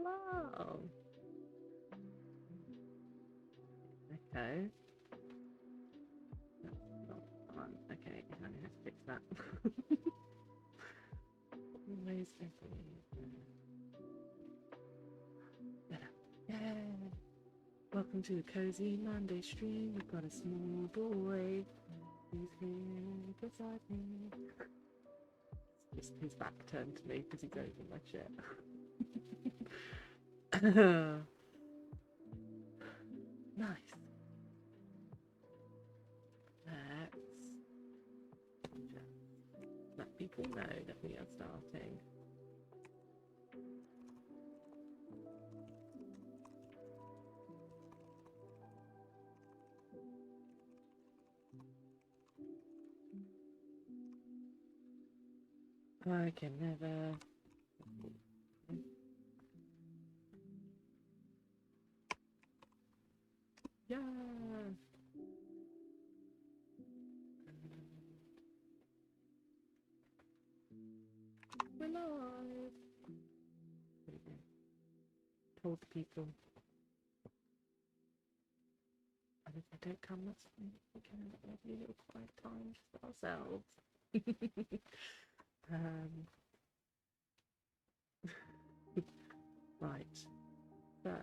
Hello. Okay. That's not fun. Okay, I need to fix that. Always better. Yeah. Welcome to the Cozy Monday stream. We've got a small boy who's here beside me. His back turned to me because he's over my shit. Nice. Let's just let people know that we are starting. I can never. Yeah. We're live. Told the people. And if they don't come, that's fine. We can have a lovely little quiet time just for ourselves. Right. So,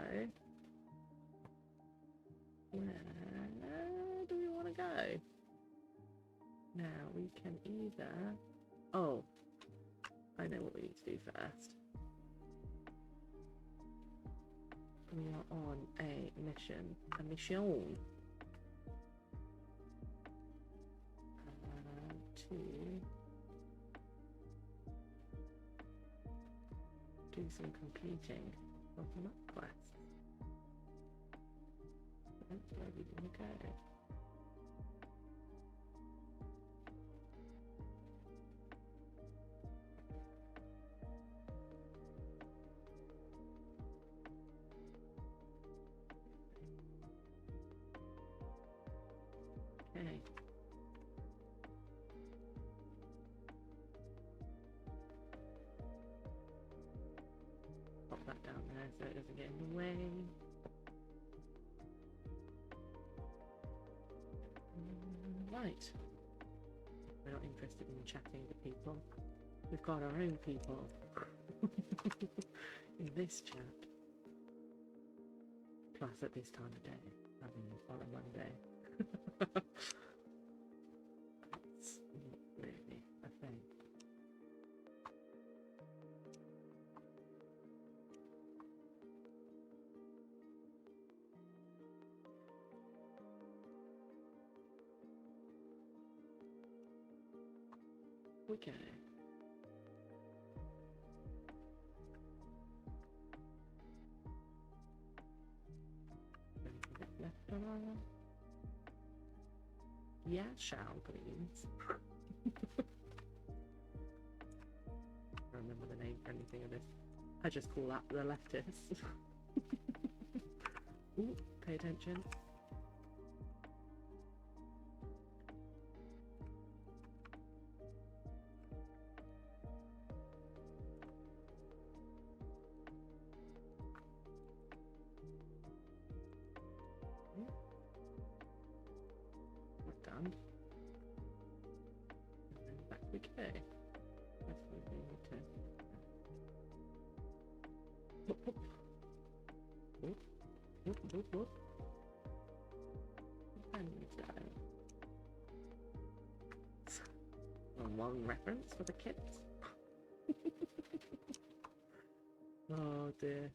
where do we want to go? Now we can either. Oh, I know what we need to do first. We are on a mission. To do some completing of map quests. That's where we want to go. Okay. Pop that down there so it doesn't get in the way. Right. We're not interested in chatting with people. We've got our own people in this chat. Plus at this time of day, I mean on a Monday. That's not really a thing. Okay. Left on our... Yeah, shall please. I don't remember the name for anything of this. I just call that the lettuce. Ooh, pay attention. We're done. And then back we go. That's what we need to... Whoop, whoop. Whoop, whoop, whoop, whoop. And a long reference for the kids. Oh dear.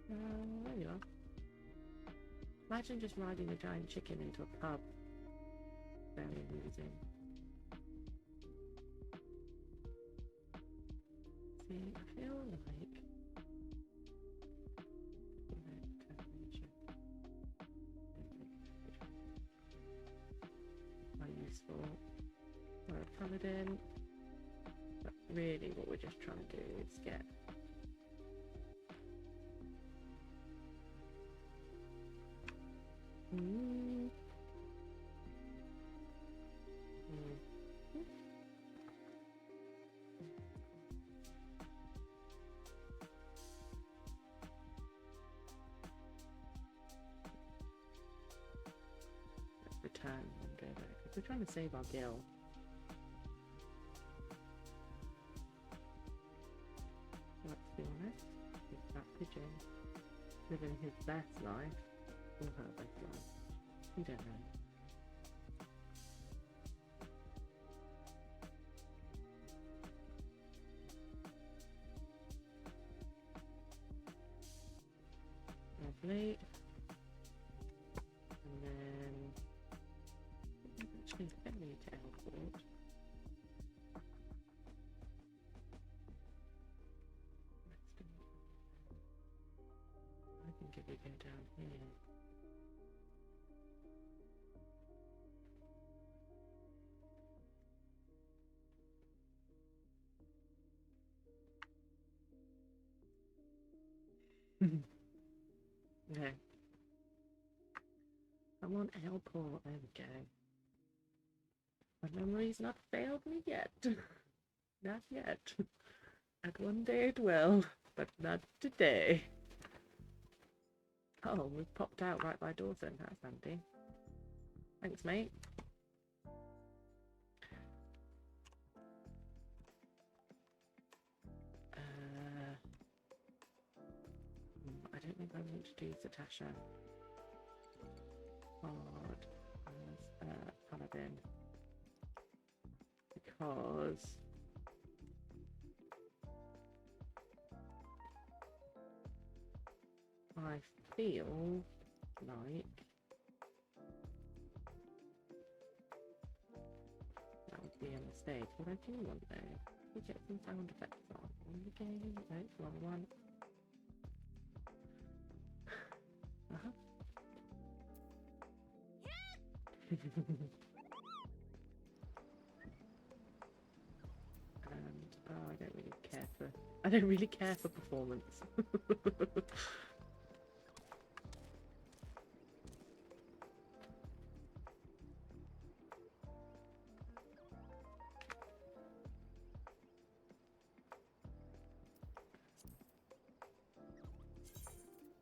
There you are. Imagine just riding a giant chicken into a pub. Very amusing. See, I feel like quite useful. or a paladin. But really what we're just trying to do is get return and go there because we're trying to save our gill. Let's be honest, if that pigeon living his best life or her best life, we don't know. Lovely. And then actually I need to teleport. I think if we go down here. Okay. Come on, airport. There we go. My memory's not failed me yet. Not yet. And one day it will, but not today. Oh, we've popped out right by Dawson. That's handy. Thanks, mate. I don't think I want to do Zatasha hard as a paladin because I feel like that would be a mistake. What I do want though, we get some sound effects on the game. No, wrong one. And I don't really care for performance.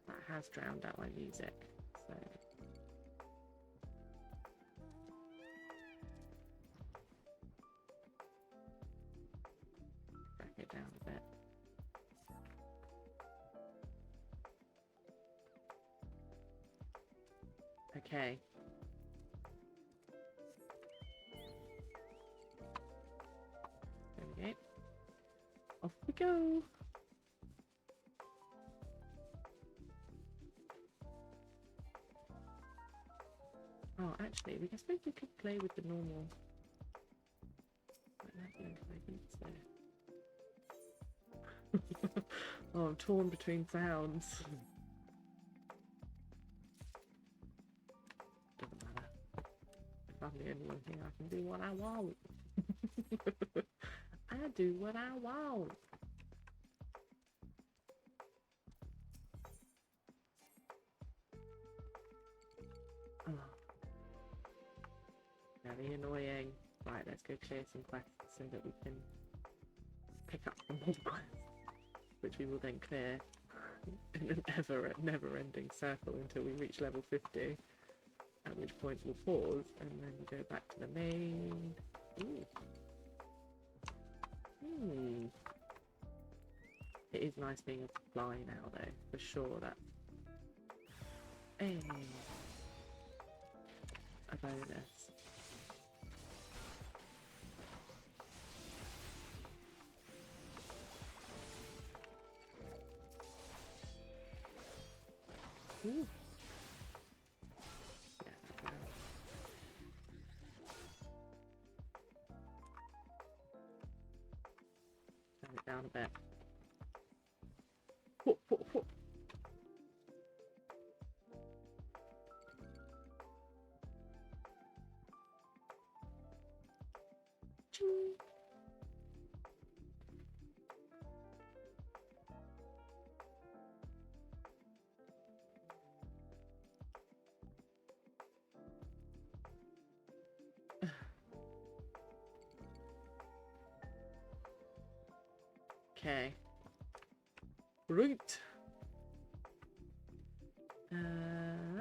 That has drowned out my music, so back it down a bit. Okay. There we go. Off we go. Oh, actually, I suppose we could play with the normal. Oh, I'm torn between sounds. Doesn't matter. If I'm the only one here, I can do what I want. I do what I want. Oh. Very annoying. Right, let's go clear some quests so that we can pick up some more quests, which we will then clear in an never-ending circle until we reach level 50, at which point we'll pause and then go back to the main. Ooh. It is nice being able to fly now, though, for sure. That's a bonus. Ooh. Yeah, turn it down a bit. Whoop, whoop, whoop. Okay. Right.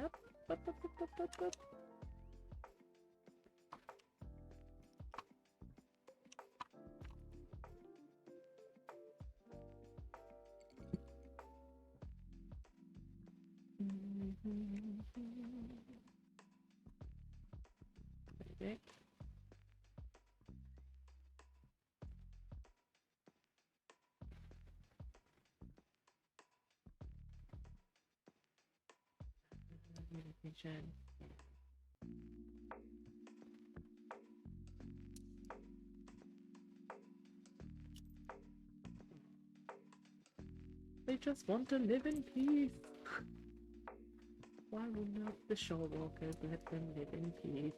Up, up. Okay. Communication. They just want to live in peace. Why will not the shore walkers let them live in peace?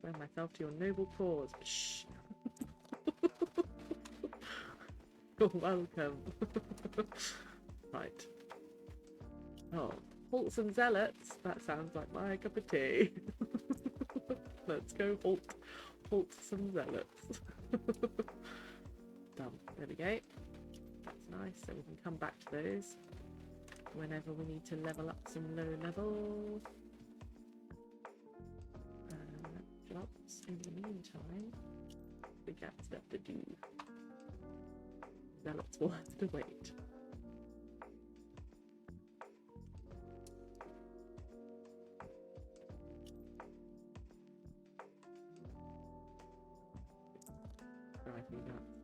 Wear myself to your noble cause. Shh. You're welcome. Right. Oh, wholesome zealots. That sounds like my cup of tea. Let's go halt some zealots. Done. There we go. That's nice. So we can come back to those whenever we need to level up some low levels. Jobs. In the meantime, we got stuff to do. Zealots will have to wait. Drive me nuts.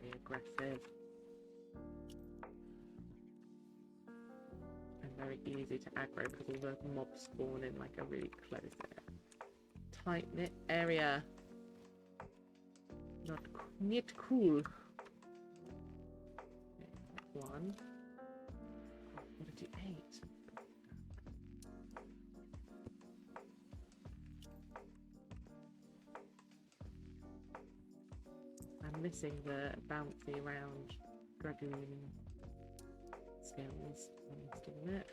Very aggressive. And very easy to aggro because all the mobs spawn in like a really close tight-knit area. Not cool. Okay, one. What did you eat? I'm missing the bouncy around dragoon skills, I must admit.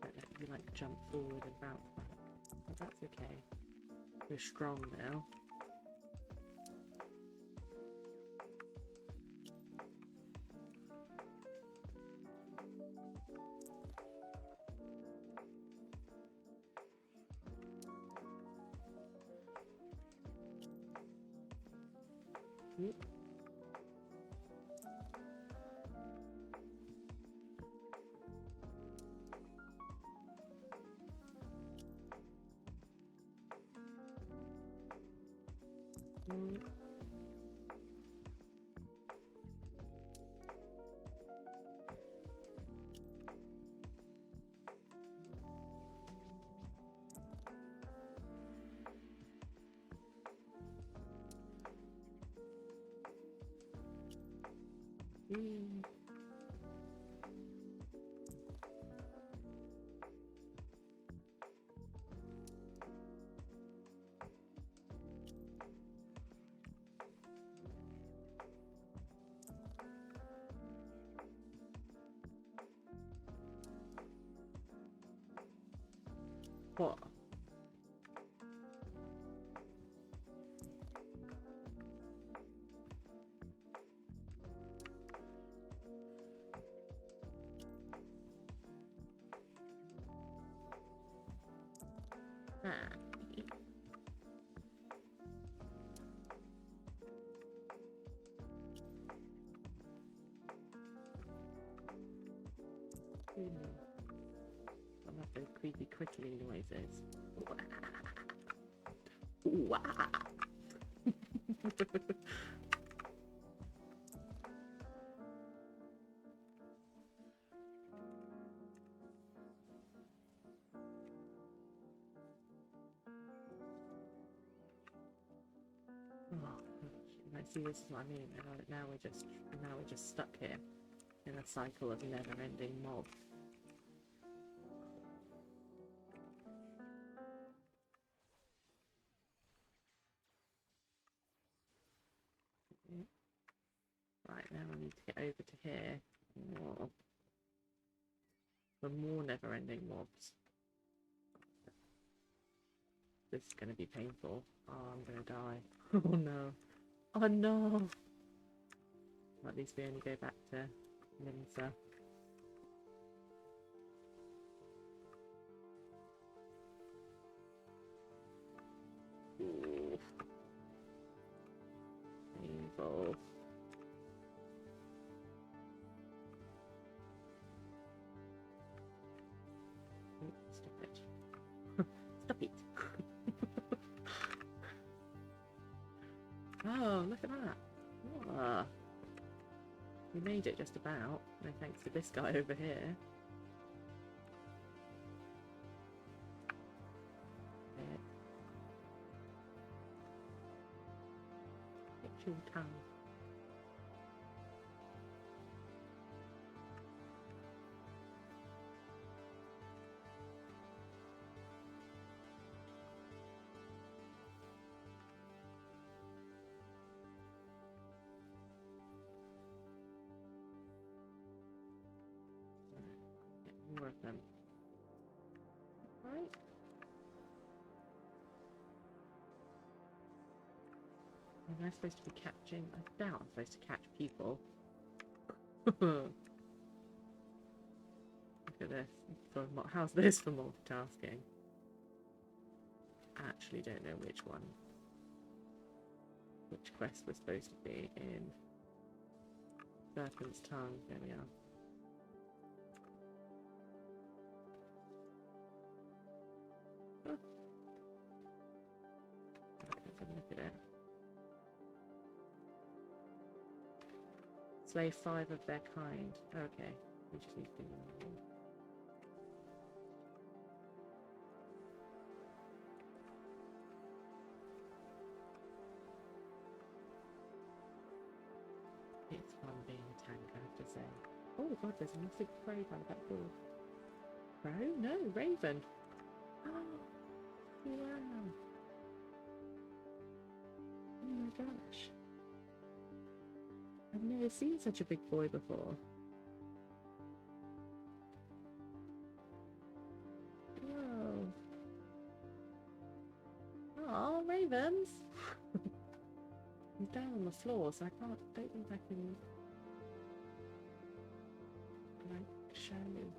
Don't let you like jump forward and bounce back. But that's okay. We're strong now. What? I love those creepy crickling noises. Wah. See, this is what I mean. Now we're just stuck here in a cycle of never-ending mobs. Right, now I need to get over to here for more never-ending mobs. this is going to be painful. Oh, I'm going to die. Oh no. Oh no. Well, at least we only go back to Minsa. Ooh. Painful. Stop it. Stop it. Oh, look at that. Oh. We made it just about. No thanks to this guy over here. Get your tongue. More of them. Right. Am I supposed to be catching? I doubt I'm supposed to catch people. Look at this. How's this for multitasking? I actually don't know which quest we're supposed to be in. Serpent's Tongue. There we are. Let's have a look at it. Slay 5 of their kind. Okay, we just need to do one. It's fun being a tank, I have to say. Oh god, there's a massive crow by the back door. Crow? No, raven. Oh, wow. Oh my gosh. I've never seen such a big boy before. Whoa. Oh, ravens! He's down on the floor, so I don't think I can like show you.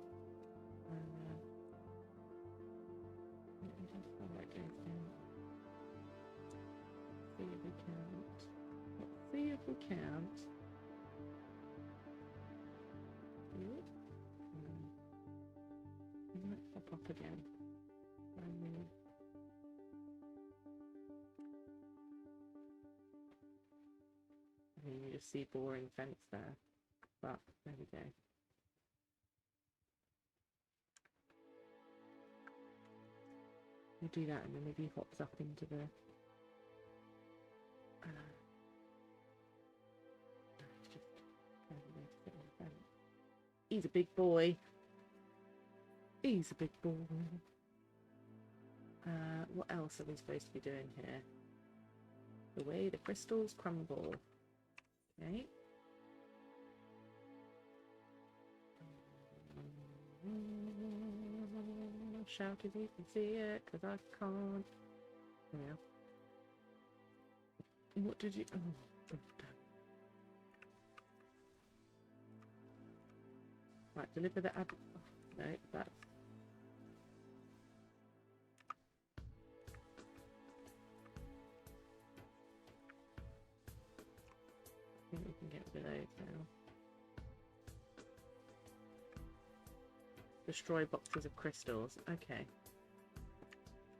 Let me just how that goes down. See if we can't. Let's see if we can't. He might pop up again. I mean, you just see boring fence there, but there we go. We'll do that, and then maybe he hops up into the. He's a big boy. He's a big boy. What else are we supposed to be doing here? The way the crystals crumble. Okay. Shout as you can see it, because I can't. Yeah. What did you... Oh, damn. Right, deliver the ab... Oh, no, that's... I think we can get rid of those now. Destroy boxes of crystals. Okay.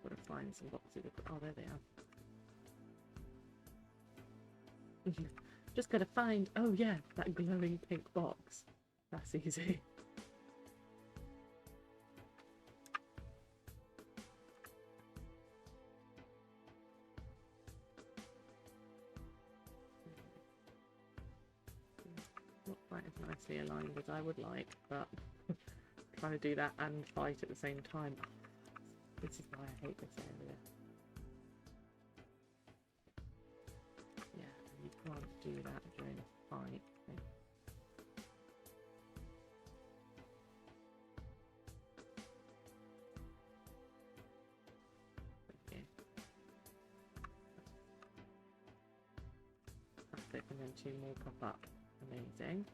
Gotta find some boxes of... Oh, there they are. Just gotta find... Oh, yeah, that glowing pink box. That's easy. Not quite as nicely aligned as I would like, but trying to do that and fight at the same time. This is why I hate this area. Yeah, you can't do that during a fight. fantastic. And then 2 more pop up. Amazing.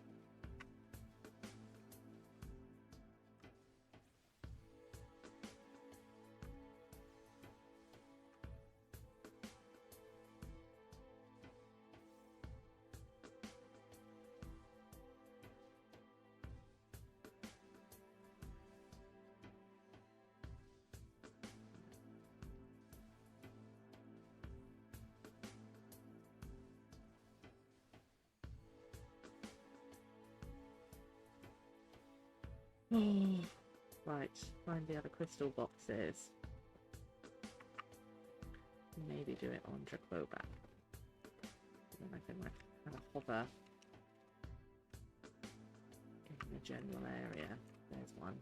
Oh, right, find the other crystal boxes. Maybe do it on Dracoba. Then I can like kind of hover in the general area. There's one.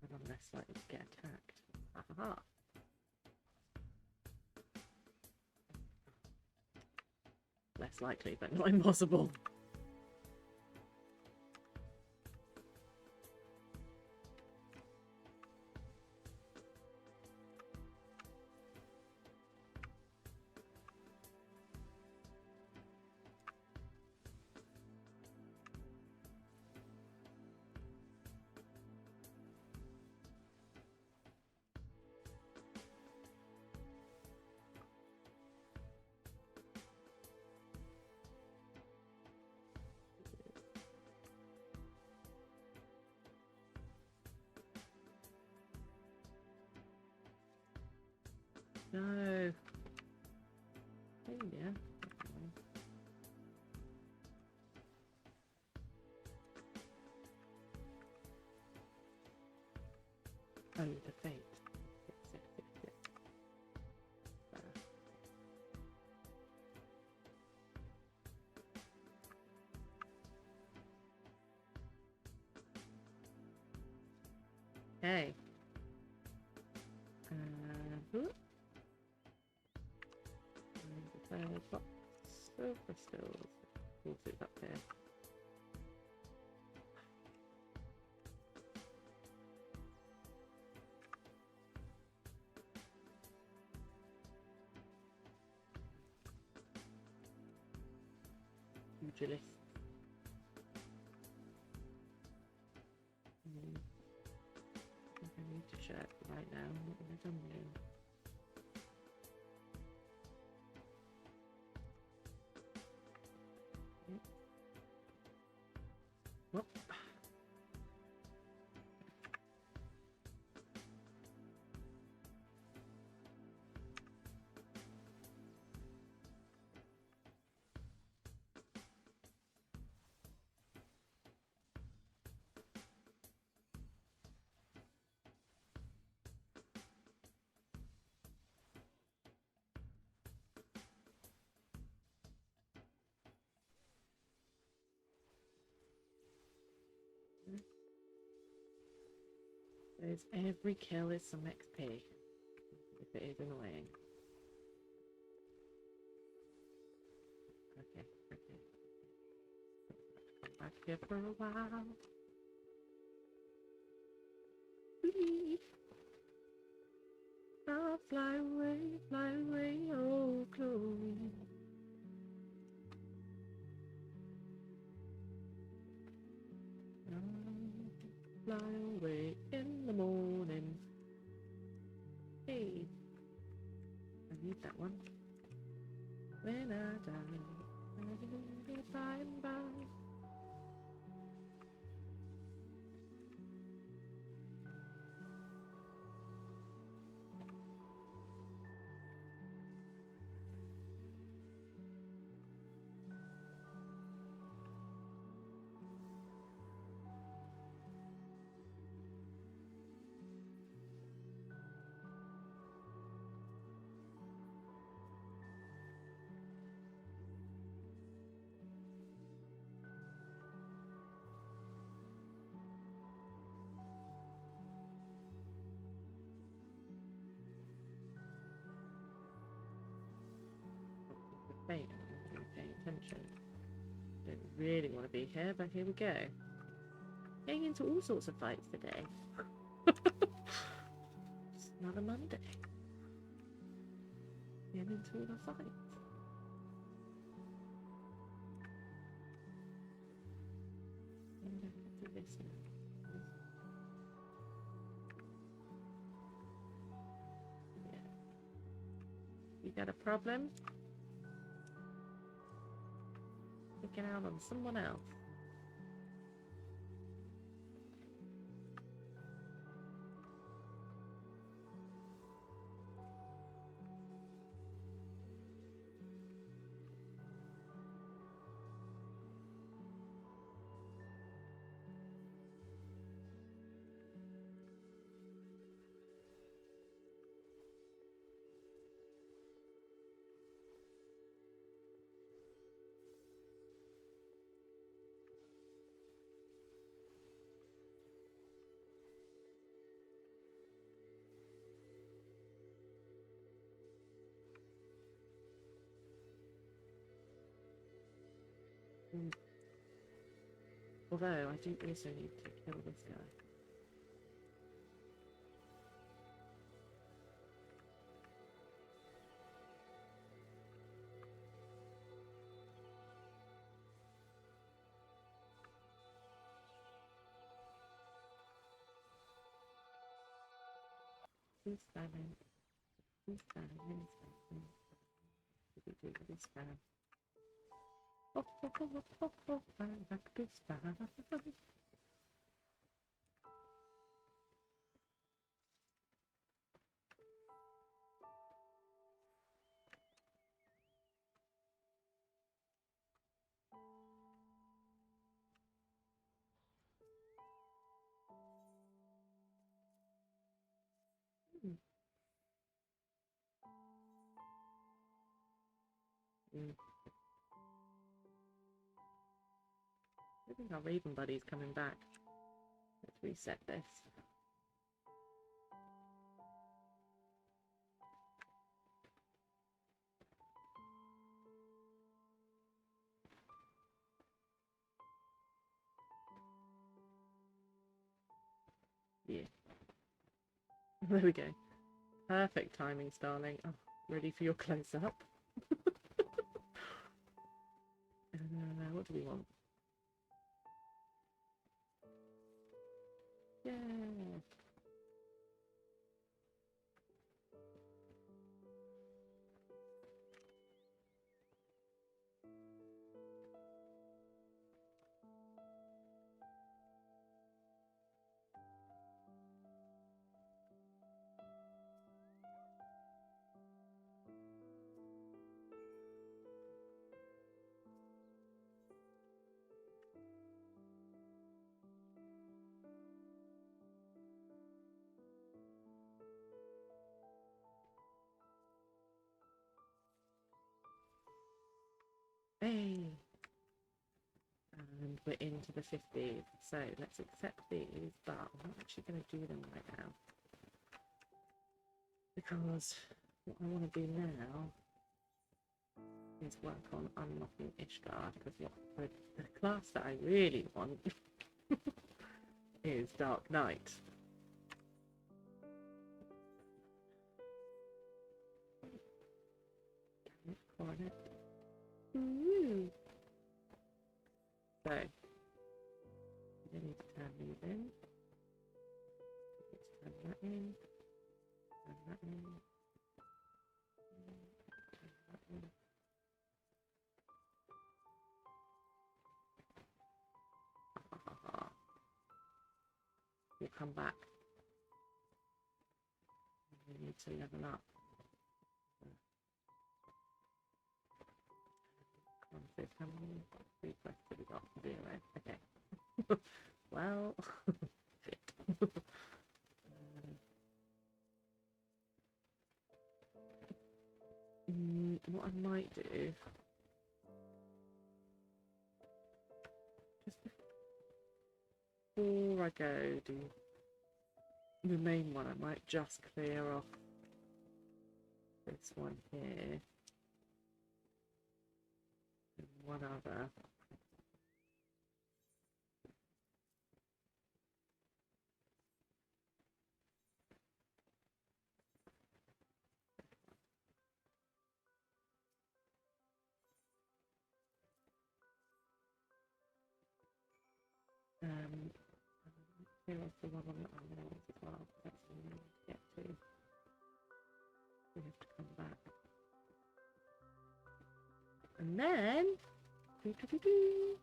And I'm less likely to get attacked. Aha! Less likely, but not impossible. No. Failure. Oh, the fate. Okay. And the third box of crystals. We'll sit up there. Pugilist. I need to check right now what have I done here. Whoop. There's every kill is some XP. If it is annoying. Okay. Come back here for a while. Whee! I'll fly away, oh Chloe. I'll fly away in the morning. Hey, I need that one. When I die, I will by and by. Wait, I'm not really paying attention. Don't really want to be here, but here we go. Getting into all sorts of fights today. Just another Monday. in into the fight. Do this now. Yeah. You got a problem? Looking out on someone else. Although I do also need to kill this guy. Who's spamming? Who's spamming? Who's spamming? Who's spamming? Back to spam. I think our Raven buddy's coming back. Let's reset this. Yeah. There we go. Perfect timing, Starling. Oh, ready for your close-up? What do we want? Yeah. Hey! And we're into the 50s. So let's accept these, but I'm not actually going to do them right now. Because what I want to do now is work on unlocking Ishgard, because what the class that I really want is Dark Knight. Coronet. Ooh. So, we need to turn these in. Let's turn that in. Turn that in. Turn that in. We'll come back. We need to level up. Conflict, how many requests have we got? 0. Okay. Well, shit. What I might do, just before I go do the main one, I might just clear off this one here and one other. Here was the one on the animals as well. That's what we need to get to. We have to come back. And then... Doo-doo-doo-doo.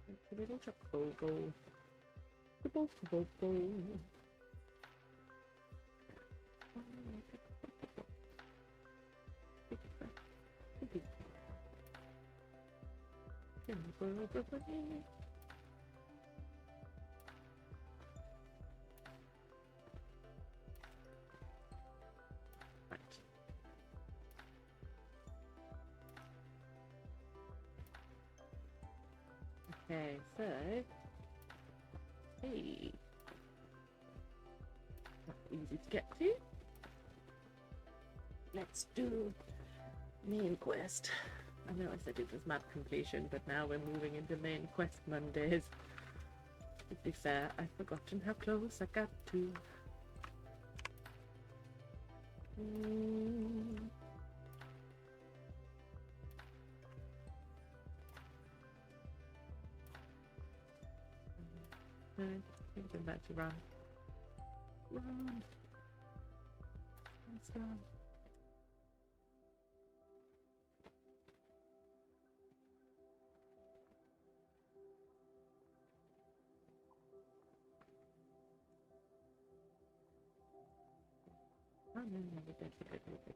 It's a little chocobo. Chocobo. Right. Okay, so hey, not easy to get to. Let's do main quest. I know I said it was map completion, but now we're moving into main quest Mondays. To be fair, I've forgotten how close I got to. No, I'm about to run. Run! Let's run. Oh, no, that's a good idea.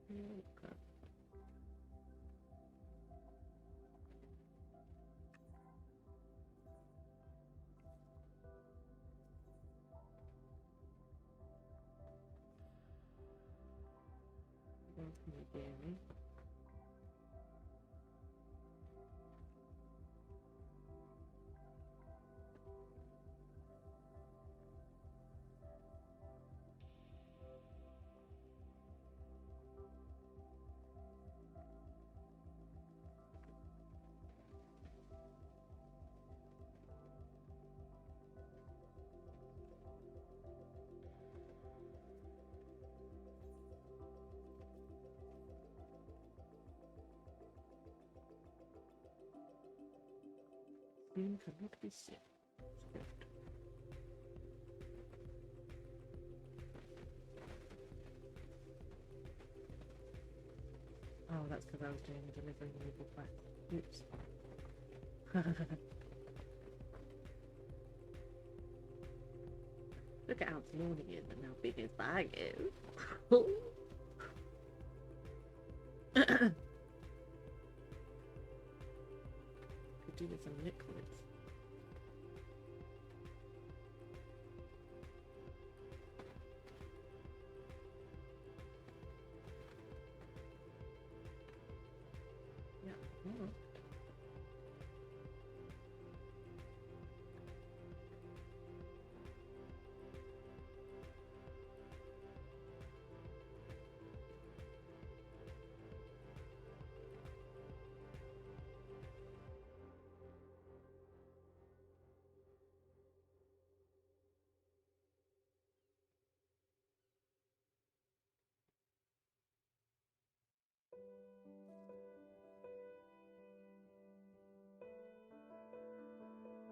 Here we go. Again. Soon cannot be seen. Oh, that's because I was doing a delivering legal quest. Oops. Look at how small he is and how big his bag is. Could do with some liquids. Yeah. Oh.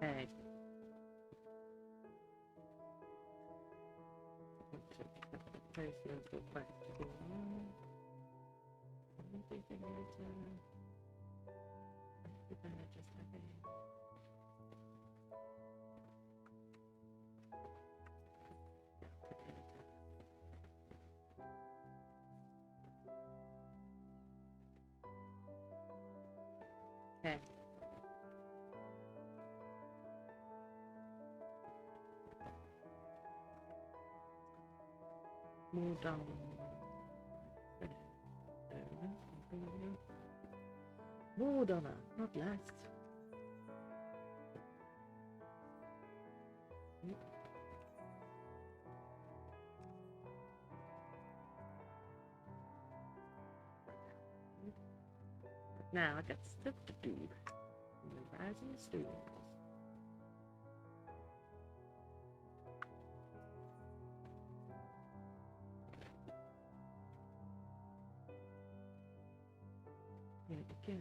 Okay. Place local quest to go on. Anything later. We're gonna just have a okay. More down. More Donna, not less. Now I got stuff to do. In the rising storms. Here we go.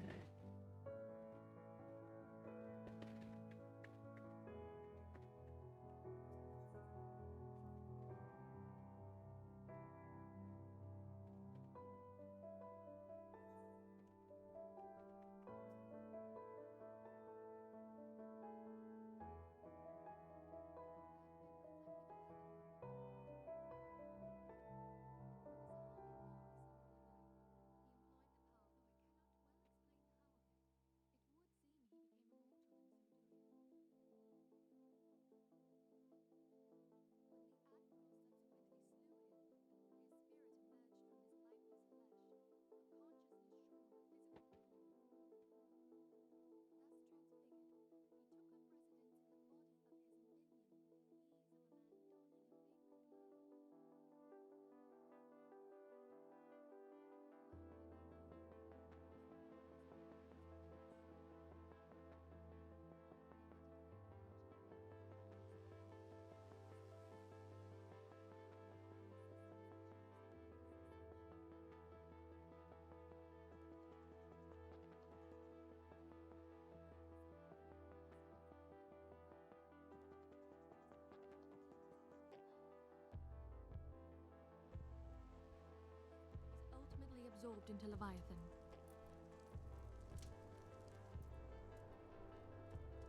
Ultimately absorbed into Leviathan.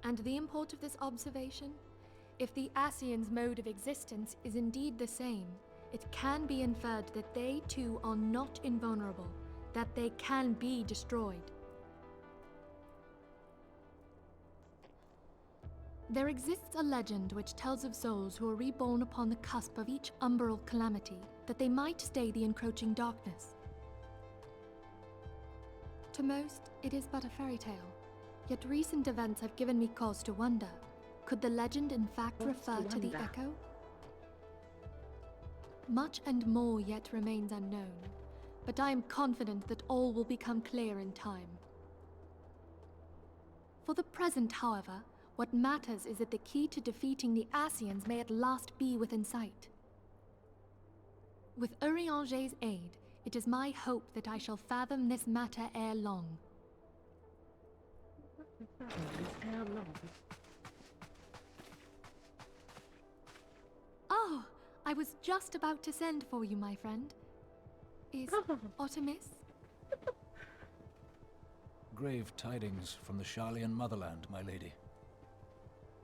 And the import of this observation? If the Ascians' mode of existence is indeed the same, it can be inferred that they too are not invulnerable, that they can be destroyed. There exists a legend which tells of souls who are reborn upon the cusp of each umbral calamity, that they might stay the encroaching darkness. To most, it is but a fairy tale, yet recent events have given me cause to wonder. Could the legend in fact refer to the echo? Much and more yet remains unknown, but I am confident that all will become clear in time. For the present, however, what matters is that the key to defeating the Ascians may at last be within sight. With Urianger's aid, it is my hope that I shall fathom this matter ere long. Oh, I was just about to send for you, my friend. Is Artemis? Grave tidings from the Sharlayan motherland, my lady.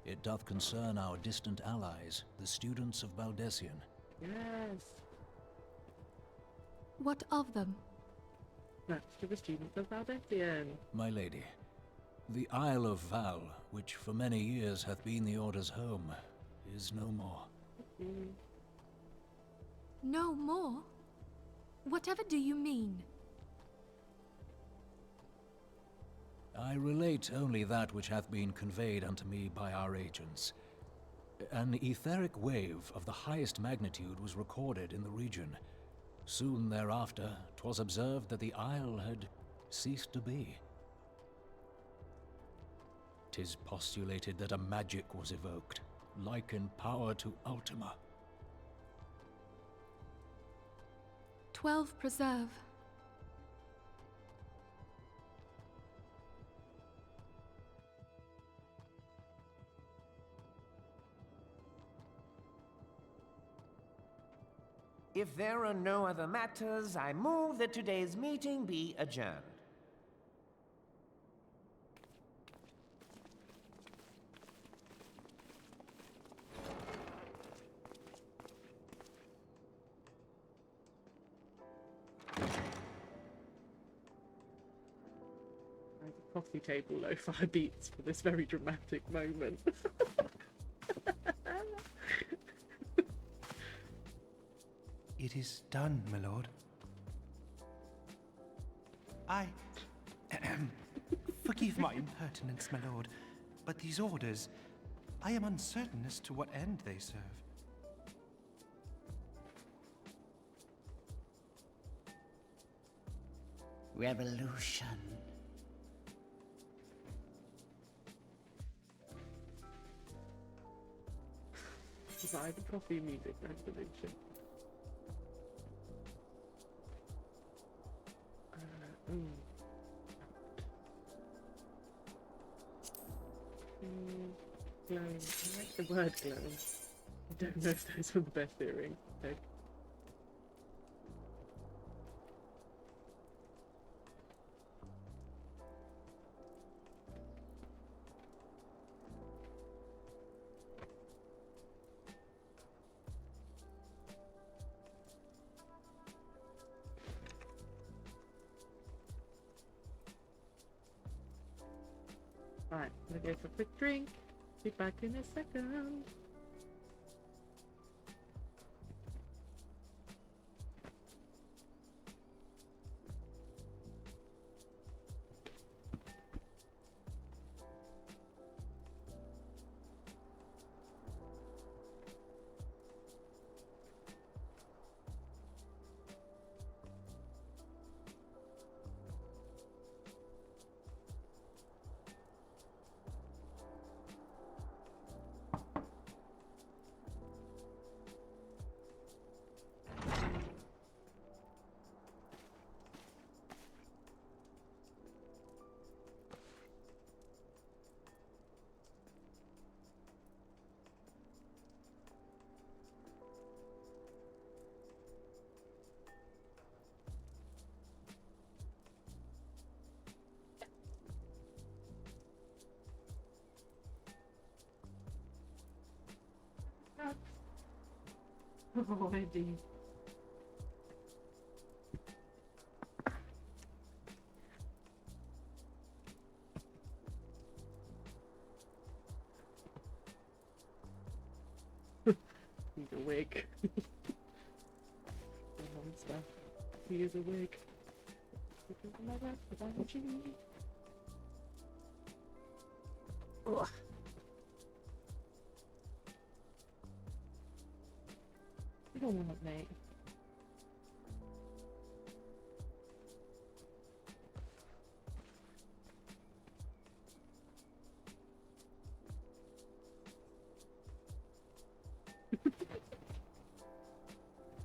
It doth concern our distant allies, the students of Baldessian. Yes. What of them? That's to the students of Baldessian. My lady, the Isle of Val, which for many years hath been the Order's home, is no more. No more? Whatever do you mean? I relate only that which hath been conveyed unto me by our agents. An etheric wave of the highest magnitude was recorded in the region. Soon thereafter, 'twas observed that the isle had ceased to be. 'Tis postulated that a magic was evoked, like in power to Ultima. 12 preserve. If there are no other matters, I move that today's meeting be adjourned. There's a coffee table lo-fi beats for this very dramatic moment. It is done, my lord. Forgive my impertinence, my lord, but these orders, I am uncertain as to what end they serve. Revolution. Survive a coffee music resolution. Glowing. I like the word glowing. I don't know if those were the best earrings. Okay. Right, I'm gonna go for a quick drink. Be back in a second. Oh, Eddie. He's awake. The monster. He is awake. Ugh. You don't want it, mate.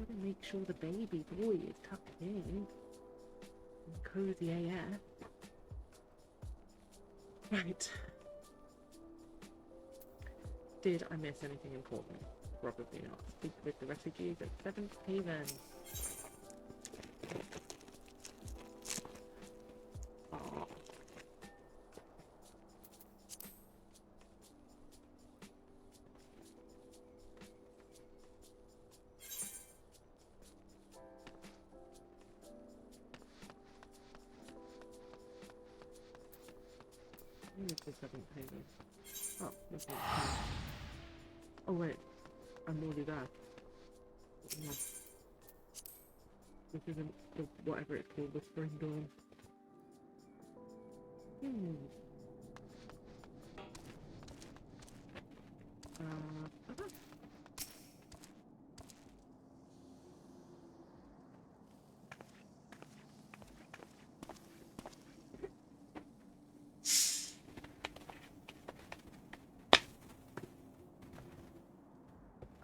Gotta make sure the baby boy is tucked in and cozy AF. Right. Did I miss anything important? Probably not. Speak with the refugees at 7th Haven. Oh. Where is the 7th Haven? Oh, that's not cool. Oh wait, I'm already there. Yeah. This isn't the, whatever it's called, the Spring Dawn. Uh-huh.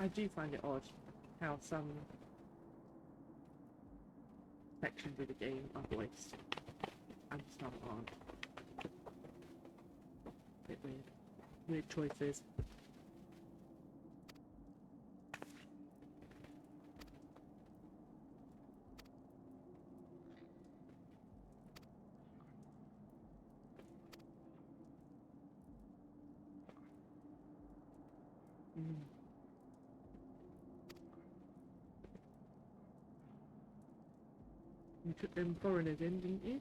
I do find it odd how some sections of the game are voiced and some aren't. Bit weird. Weird choices. You took them foreigners in, didn't you?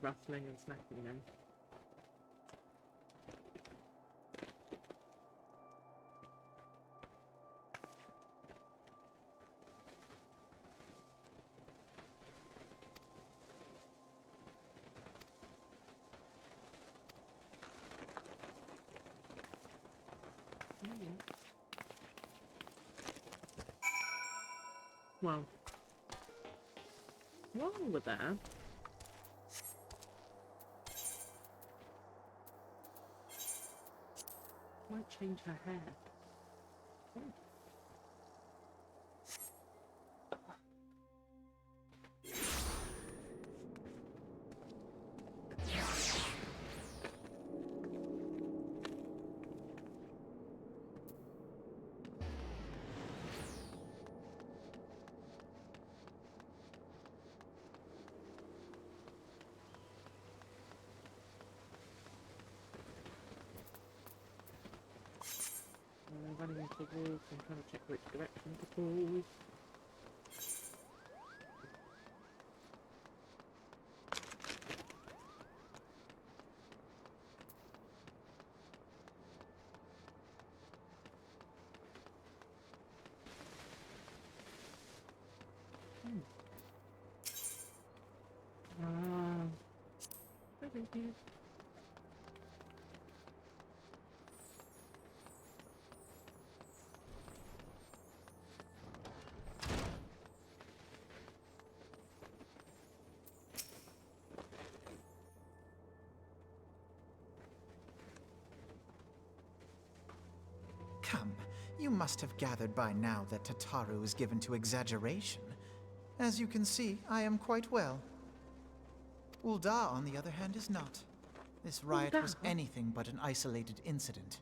Rustling and snacking then. Well, while we're there, might change her hair. Oh. Running into the walls and trying to check which direction to pull. Thank you. Come, you must have gathered by now that Tataru is given to exaggeration. As you can see, I am quite well. Ul'dah, on the other hand, is not. This riot was anything but an isolated incident.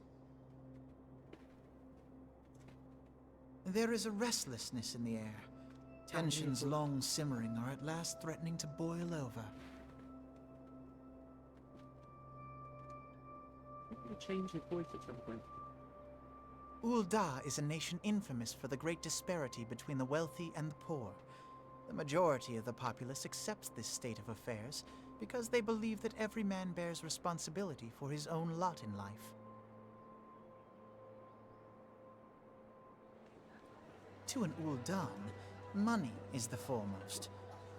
There is a restlessness in the air. Tensions long simmering are at last threatening to boil over. He'll change his voice at some point. Ul'dah is a nation infamous for the great disparity between the wealthy and the poor. The majority of the populace accepts this state of affairs because they believe that every man bears responsibility for his own lot in life. To an Ul'dan, money is the foremost,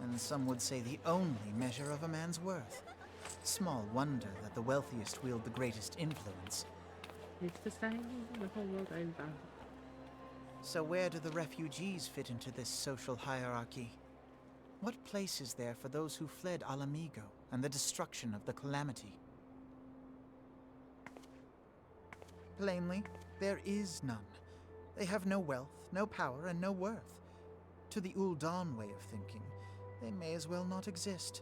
and some would say the only measure of a man's worth. Small wonder that the wealthiest wield the greatest influence. It's the same the whole world over. So where do the refugees fit into this social hierarchy? What place is there for those who fled Alamigo and the destruction of the Calamity? Plainly, there is none. They have no wealth, no power, and no worth. To the Ul'dan way of thinking, they may as well not exist.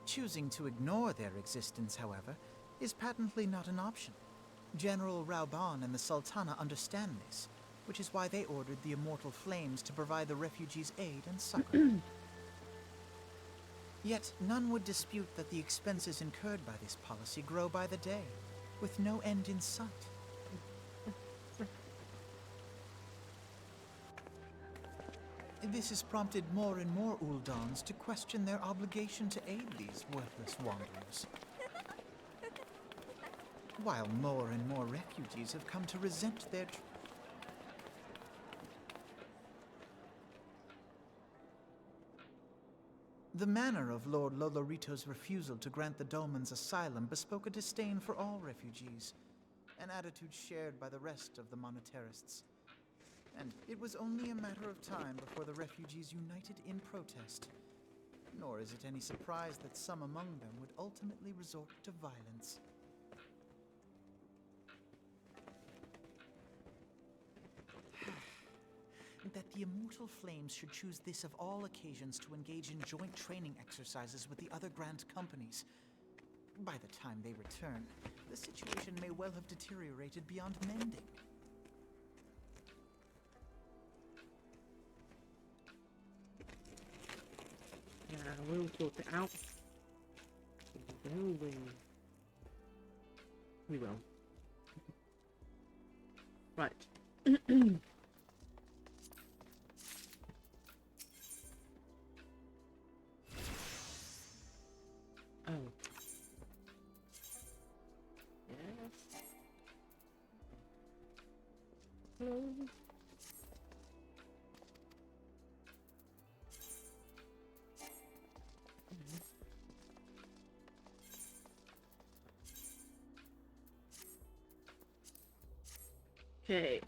Choosing to ignore their existence, however, is patently not an option. General Rauban and the Sultana understand this, which is why they ordered the Immortal Flames to provide the refugees aid and succor. Yet none would dispute that the expenses incurred by this policy grow by the day, with no end in sight. This has prompted more and more Uldans to question their obligation to aid these worthless wanderers. While more and more refugees have come to resent their The manner of Lord Lolorito's refusal to grant the Dolmens asylum bespoke a disdain for all refugees, an attitude shared by the rest of the monetarists. And it was only a matter of time before the refugees united in protest. Nor is it any surprise that some among them would ultimately resort to violence. That the Immortal Flames should choose this of all occasions to engage in joint training exercises with the other Grand Companies. By the time they return, the situation may well have deteriorated beyond mending. Yeah, we'll sort it out. Will we? We will. Right. Okay.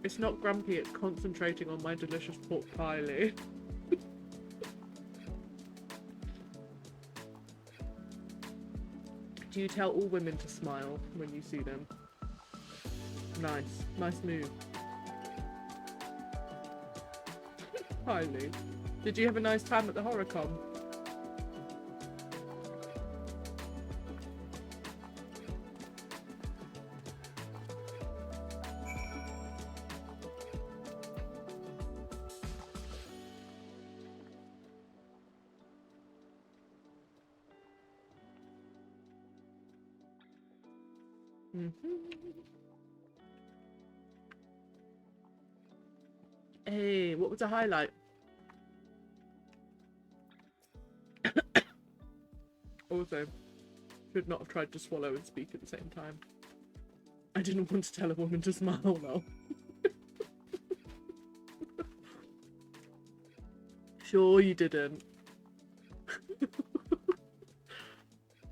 It's not grumpy, it's concentrating on my delicious pork pie. Do you tell all women to smile when you see them? Nice. Nice move. Hi, Lou. Did you have a nice time at the HorrorCon? Hey, what was the highlight? Also, should not have tried to swallow and speak at the same time. I didn't want to tell a woman to smile, though. Sure you didn't.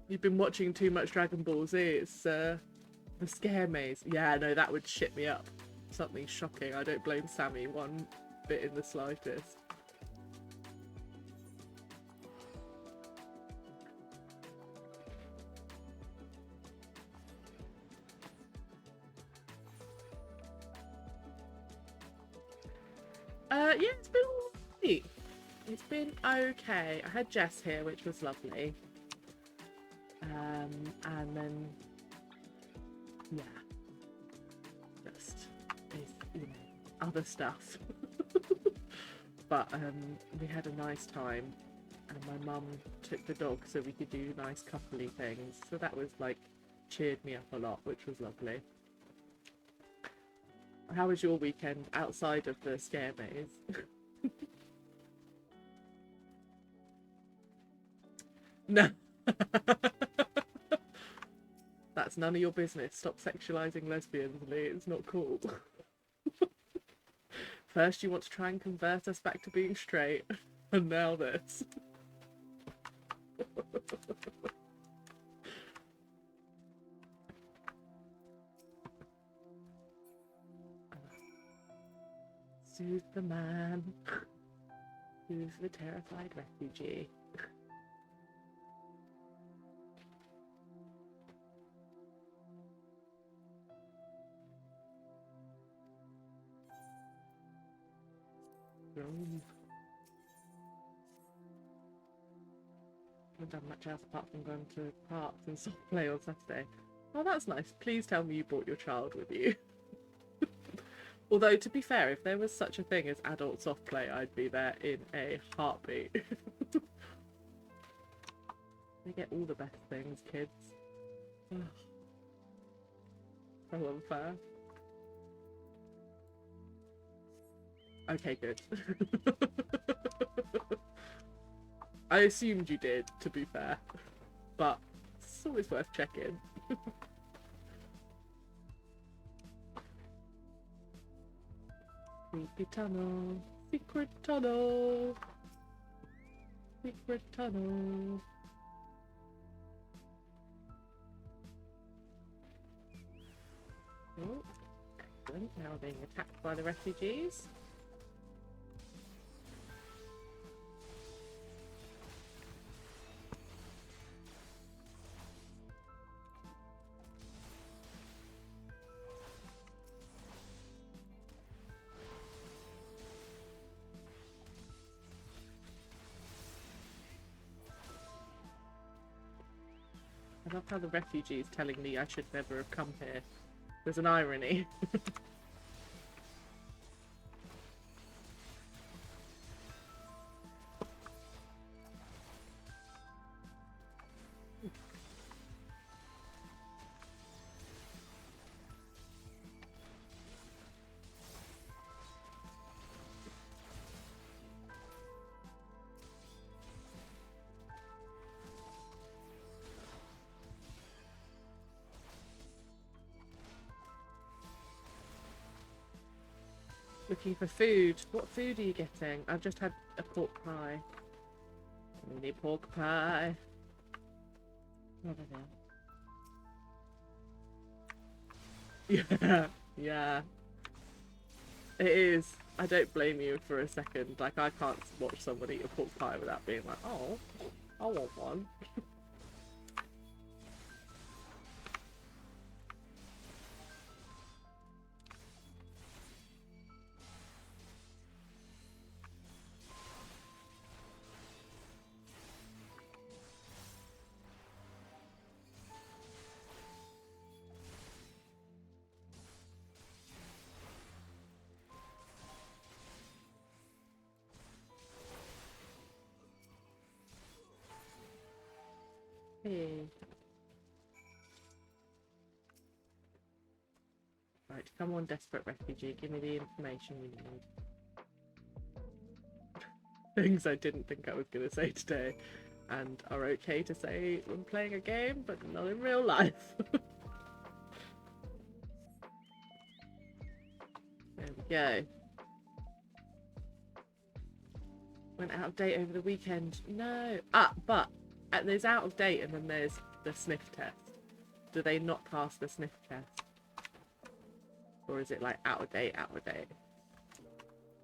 You've been watching too much Dragon Ball Z. It's the scare maze. Yeah, no, that would shit me up. Something shocking. I don't blame Sammy one bit in the slightest. Yeah, it's been alright. It's been okay. I had Jess here, which was lovely. And then, yeah, just, you know, other stuff. But we had a nice time, and my mum took the dog so we could do nice coupley things. So that was like, cheered me up a lot, which was lovely. How was your weekend outside of the scare maze? No. That's none of your business. Stop sexualizing lesbians, Lee. It's not cool. First you want to try and convert us back to being straight, and now this. Who's the man? Who's the terrified refugee? Haven't done much else apart from going to parks and soft play on Saturday. Oh, that's nice. Please tell me you brought your child with you. Although, to be fair, if there was such a thing as adult soft play, I'd be there in a heartbeat. They get all the best things, kids. Ugh. So unfair. Okay, good. I assumed you did, to be fair. But it's always worth checking. Creepy tunnel. Secret tunnel. Secret tunnel. Oh, excellent. Now we're being attacked by the refugees. I love how the refugees telling me I should never have come here. There's an irony. Looking for food. What food are you getting? I've just had a pork pie. Mini pork pie. Over there. Yeah, yeah. It is. I don't blame you for a second. Like, I can't watch someone eat a pork pie without being like, oh, I want one. Hey. Right, come on, desperate refugee. Give me the information we need. Things I didn't think I was going to say today, and are okay to say when playing a game, but not in real life. There we go. Went out of date over the weekend. No. But there's out of date and then there's the sniff test. Do they not pass the sniff test? Or is it like out of date, out of date?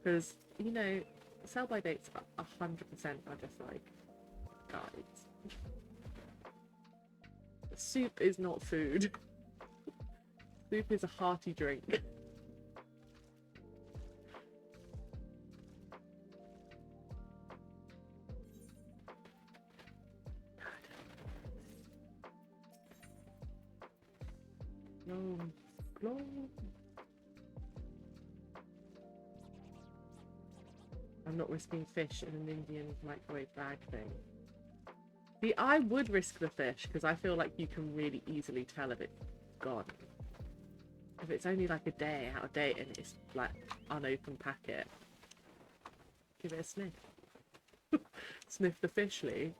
Because, you know, sell by dates 100% are just like guides. Soup is not food. Soup is a hearty drink. No. I'm not risking fish in an Indian microwave bag thing. See, I would risk the fish because I feel like you can really easily tell if it's gone. If it's only like a day out of date and it's like unopened packet, give it a sniff. Sniff the fish, Lee.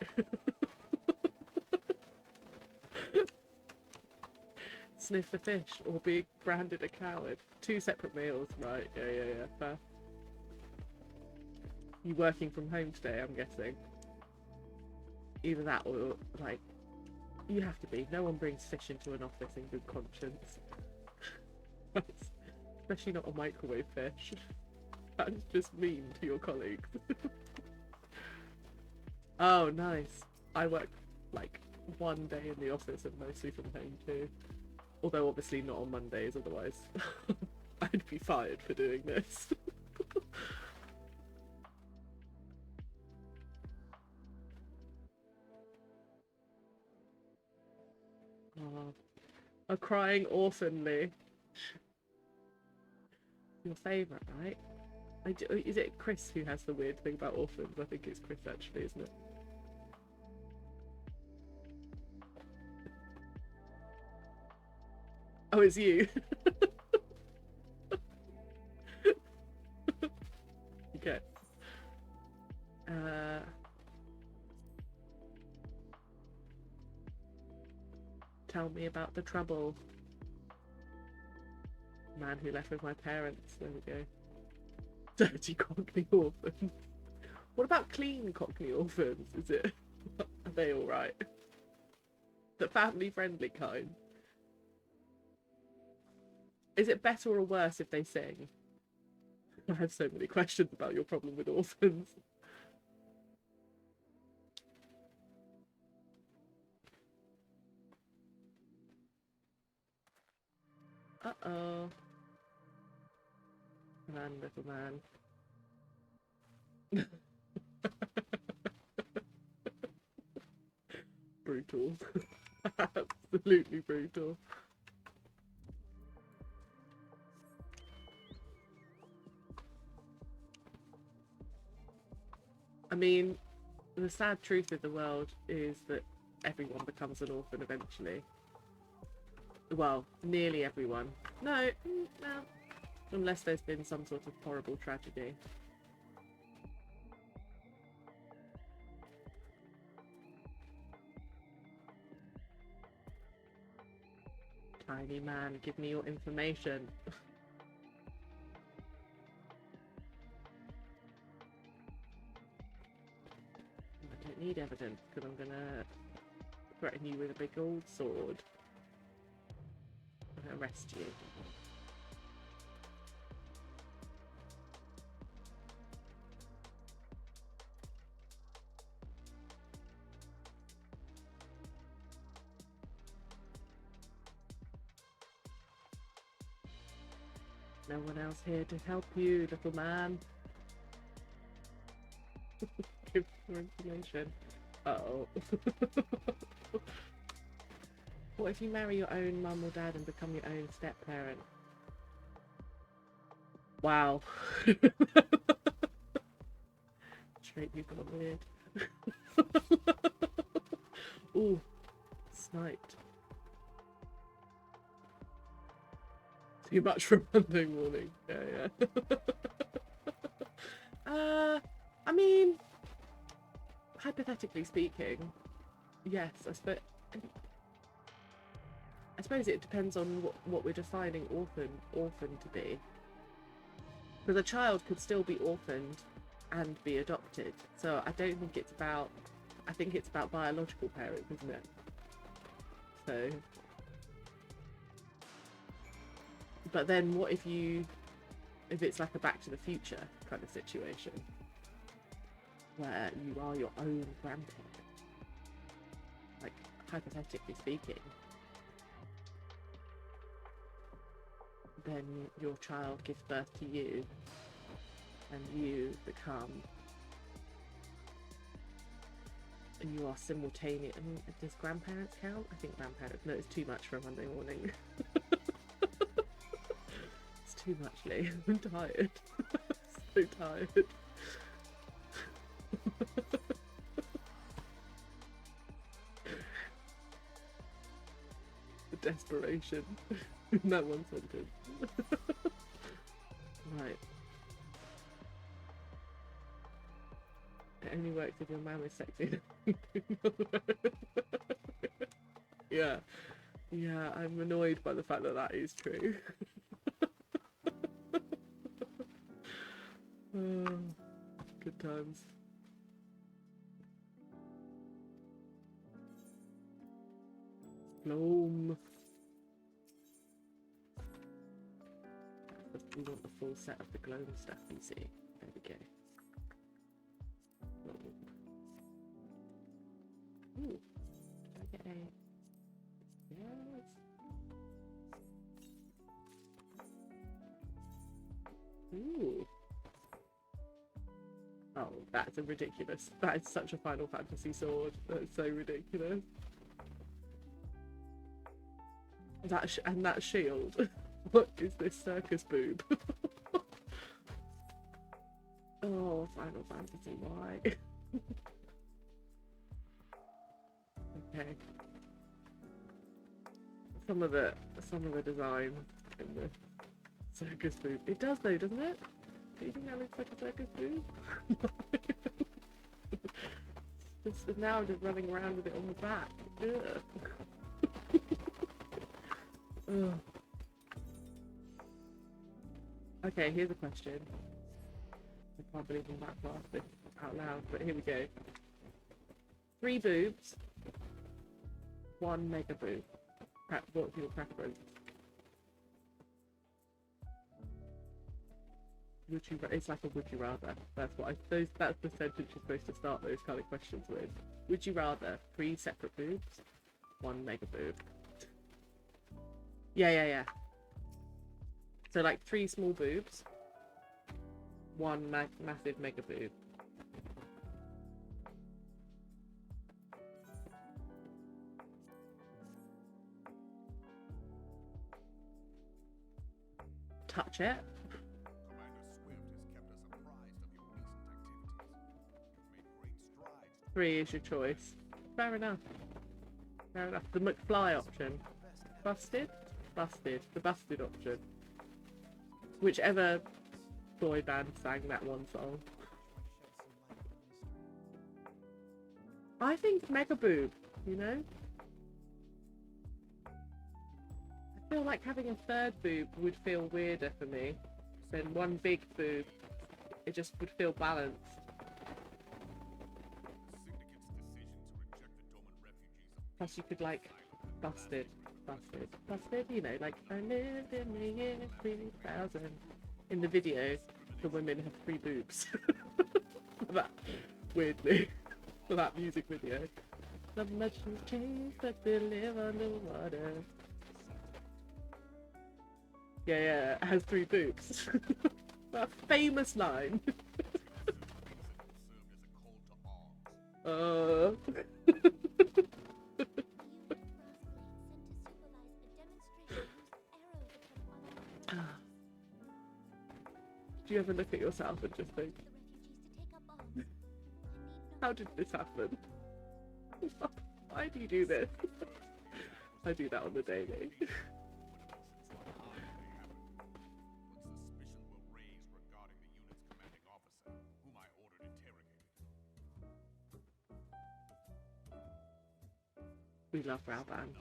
Sniff the fish or be branded a coward. 2 separate meals, right? Yeah, fair. You working from home today, I'm guessing. Either that or, like, you have to be. No one brings fish into an office in good conscience. Especially not a microwave fish. That's just mean to your colleagues. Oh, nice. I work like one day in the office and mostly from home too. Although obviously not on Mondays, otherwise I'd be fired for doing this. Oh, a crying orphan, Lee. Your favourite, right? Is it Chris who has the weird thing about orphans? I think it's Chris actually, isn't it? Oh, it's you. Okay. Tell me about the trouble. Man who left with my parents. There we go. Dirty Cockney orphans. What about clean Cockney orphans? Is it? Are they alright? The family friendly kind. Is it better or worse if they sing? I have so many questions about your problem with orphans. Uh-oh. Run, little man. Brutal. Absolutely brutal. I mean, the sad truth of the world is that everyone becomes an orphan eventually. Well, nearly everyone. No, no. Unless there's been some sort of horrible tragedy. Tiny man, give me your information. I don't need evidence because I'm gonna threaten you with a big old sword. I'm gonna arrest you. No one else here to help you, little man. Give your information. Uh-oh. What if you marry your own mum or dad and become your own step-parent? Wow. Straight people are weird. Ooh, sniped. Too much for Monday morning. Yeah, yeah. I mean, hypothetically speaking, yes, I suppose it depends on what we're defining orphan to be. Because a child could still be orphaned and be adopted. So I don't think it's about, I think it's about biological parents, isn't it? So, but then what if it's like a Back to the Future kind of situation, where you are your own grandparent, like hypothetically speaking, then your child gives birth to you and you become, and you are simultaneous. I mean, does grandparents count? I think grandparents, no, it's too much for a Monday morning. It's too much, Lee. I'm tired. So tired. The desperation in that one sentence. Right. It only works if your mum is sexy. Yeah. Yeah, I'm annoyed by the fact that that is true. Oh, good times. Bloom. the full set of the glow stuff. You see, there we go. Ooh, did I get a? Yes. Ooh. Oh, that's a ridiculous. That is such a Final Fantasy sword. That's so ridiculous. And that shield. What is this circus boob? Oh, Final Fantasy, why? Okay. Some of the design in the circus boob. It does though, doesn't it? Do you think that looks like a circus boob? Just now I'm just running around with it on the back. Ugh. Ugh. Okay, here's a question. I can't believe I'm back to ask this out loud, but here we go. 3 boobs, 1 mega boob. What's your preference? Would you? It's like a would you rather. That's what that's the sentence you're supposed to start those kind of questions with. Would you rather 3 separate boobs, 1 mega boob? Yeah. So like 3 small boobs, 1 massive mega boob. Touch it. Commander Swift has kept us apprised of your recent activities. You've made great strides. 3 is your choice. Fair enough. Fair enough. The McFly option. Busted? Busted. The busted option. Whichever boy band sang that one song. I think mega boob, you know? I feel like having a 3rd boob would feel weirder for me than 1 big boob. It just would feel balanced. Plus you could like busted, you know, like I lived in the year 3000. In the video, the women have 3 boobs. That, weirdly, for that music video. Not much has changed, but they live underwater. Yeah, it has 3 boobs. That famous line. Do you ever look at yourself and just think, how did this happen? Why do you do this? I do that on the daily. We love Raoban.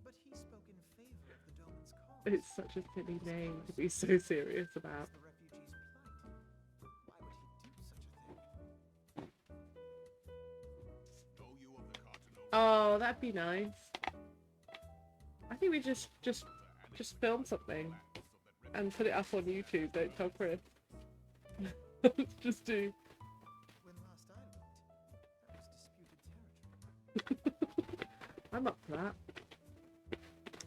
But he spoke in favor of the Doman's cause. It's such a silly name to be so serious about. The refugees' plight. Why would he do such a thing? Oh, that'd be nice. I think we just film something and put it up on YouTube. Don't tell Chris. Let's just do. When last I looked, that was disputed territory. I'm up for that.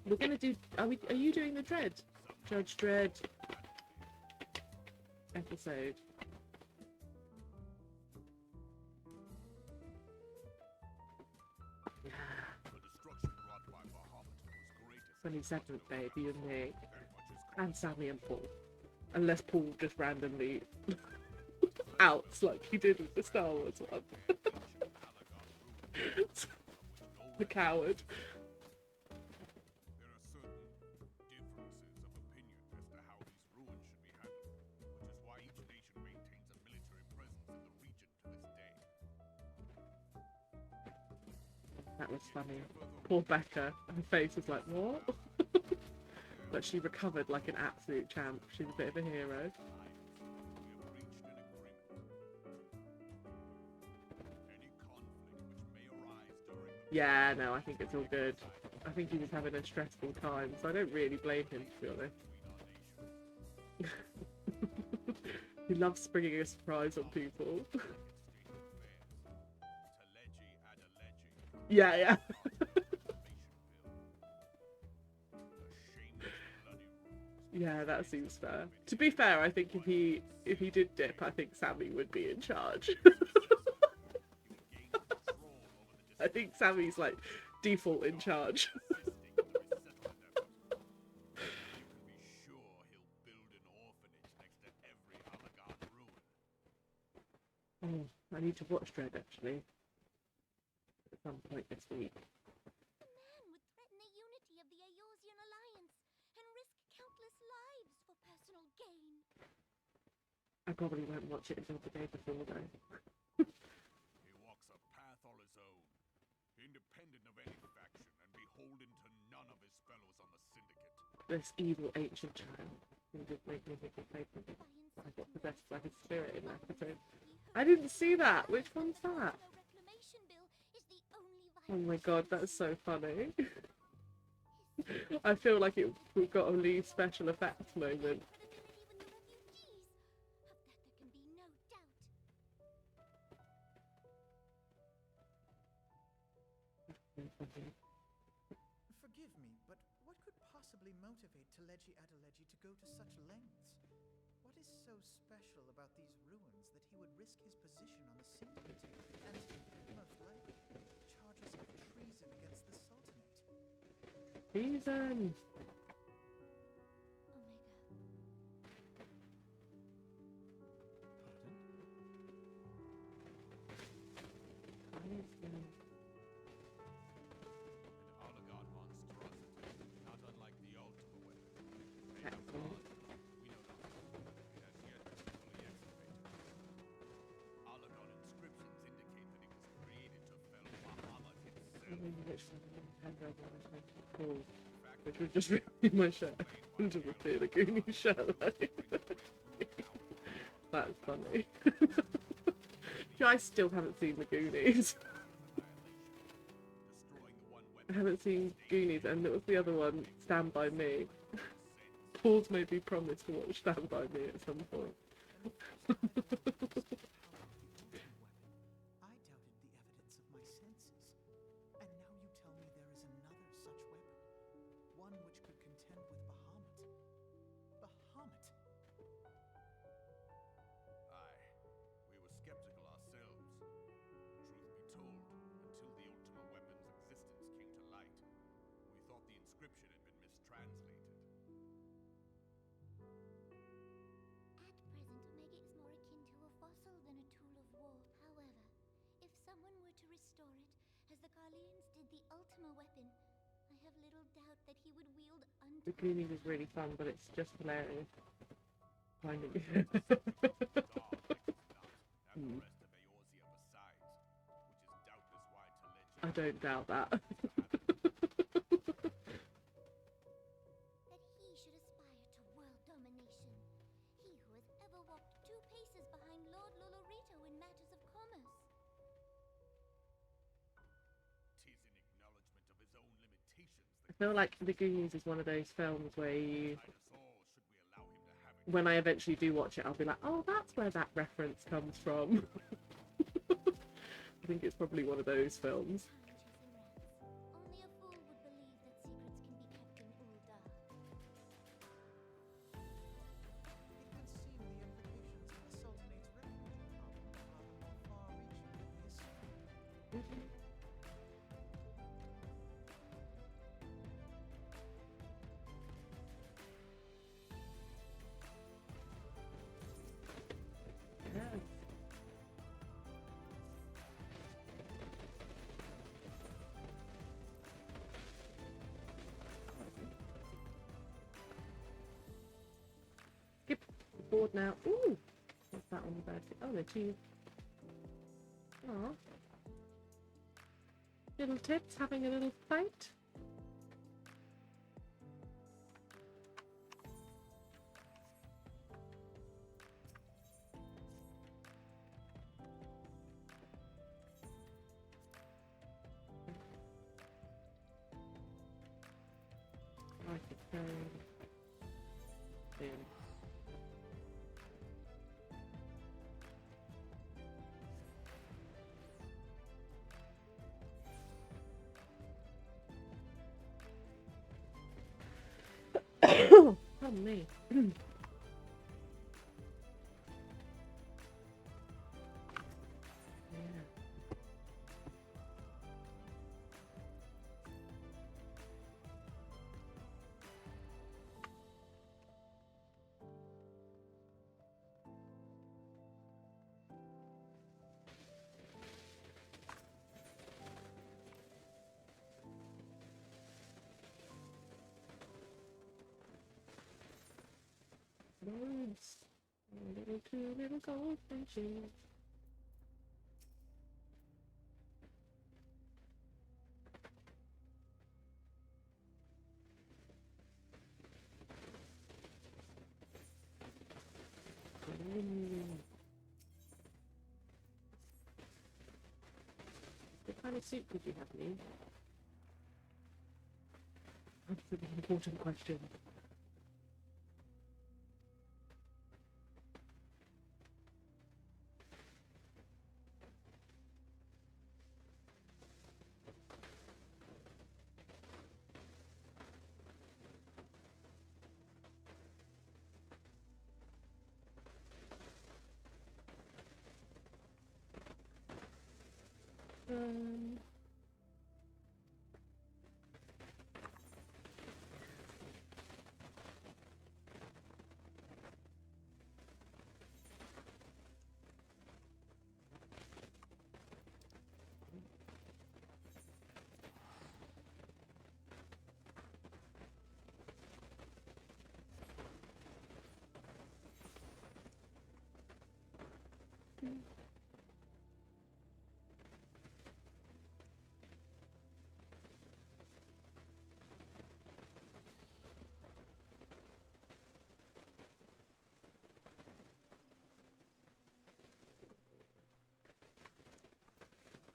We're gonna do. Are you doing the Dredd? Judge Dredd episode. Yeah. 27th, babe, you and me. And Sammy and Paul. Unless Paul just randomly outs like he did with the Star Wars one. The coward. That was funny. Poor Becca. Her face was like, what? but she recovered like an absolute champ. She's a bit of a hero. Yeah, no, I think it's all good. I think he was having a stressful time, so I don't really blame him, to be honest. He loves springing a surprise on people. Yeah, yeah. Yeah, that seems fair. To be fair, I think if he did dip, I think Sammy would be in charge. I think Sammy's like default in charge. Oh, I need to watch Dread actually at some point this week. The man would threaten the unity of the Eorzean Alliance and risk countless lives for personal gain. I probably won't watch it until the day before though. He walks a path all his own, independent of any faction and beholden to none of his fellows on the Syndicate. This evil ancient child who did make me think of paper. I got possessed by his spirit in that episode. I didn't see that. Which one's that? Oh my god, that's so funny. I feel like we've got a Lee special effects moment. Forgive me, but what could possibly motivate Teleji Adeleji to go to such lengths? What is so special about these ruins that he would risk his position on the Syndicate and, most likely, charge us of treason against the Sultanate? Treason! Which was just ripping my shirt into the Fear the Goonies shirt. That's funny. I still haven't seen the Goonies. I haven't seen Goonies, and it was the other one, Stand By Me. Paul's made me promise to watch Stand By Me at some point. I doubted the evidence of my senses, and now you tell me there is another such weapon, one which could contend with Bahamut. Bahamut! Aye, we were skeptical ourselves. Truth be told, until the Ultima weapon's existence came to light, we thought the inscription had been mistranslated. At present, Omega is more akin to a fossil than a tool of war. However, if someone were to restore it, as the Garleans did the Ultima weapon, I have little doubt that he would wield The Goonies is really fun, but it's just hilarious. Finding it. I don't doubt that. that he should aspire to world domination. He who has ever walked 2 paces behind Lord Lolorito in matters of commerce. Tis in acknowledgement of his own limitations I feel like The Goonies is one of those films where you, that us all should we allow him to have it. when I eventually do watch it, I'll be like, oh, that's where that reference comes from. I think it's probably one of those films. Only a fool would believe that secrets can be kept in Ul'dah. It would seem the implications of the Sultanate's refugee problem are rather more far-reaching than we assumed. Yes. Skip board now. Ooh! What's that on the back? Oh, the cheese. Aw. Little Tits having a little fight. In. Pardon me. Birds, two little goldfinches. What kind of soup would you have, me? That's an important question. Um,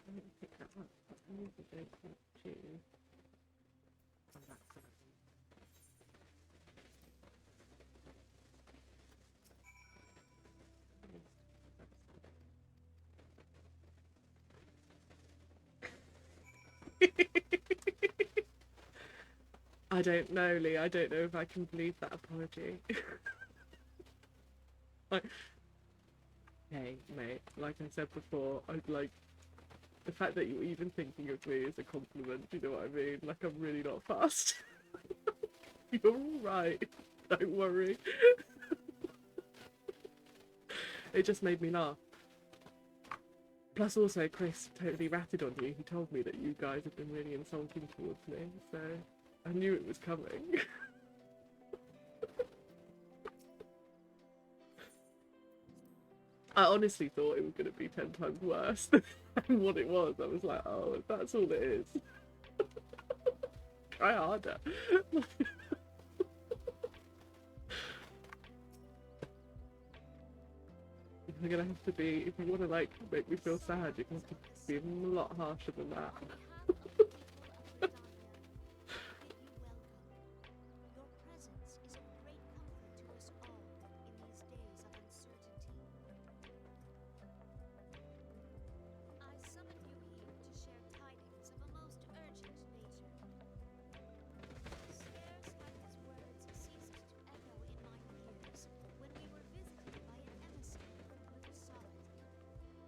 I didn't pick that up. I usually don't want to. On that side. I don't know, Lee. I don't know if I can believe that apology. Like, hey, mate, like I said before, I'd like the fact that you're even thinking of me is a compliment. Do you know what I mean? Like, I'm really not fast. You're all right. Don't worry. It just made me laugh. Plus, also, Chris totally ratted on you. He told me that you guys have been really insulting towards me, so I knew it was coming. I honestly thought it was going to be 10 times worse than what it was. I was like, oh, if that's all it is. Try harder. You're going to have to be, if you want to, like, make me feel sad, you're going to have to be a lot harsher than that.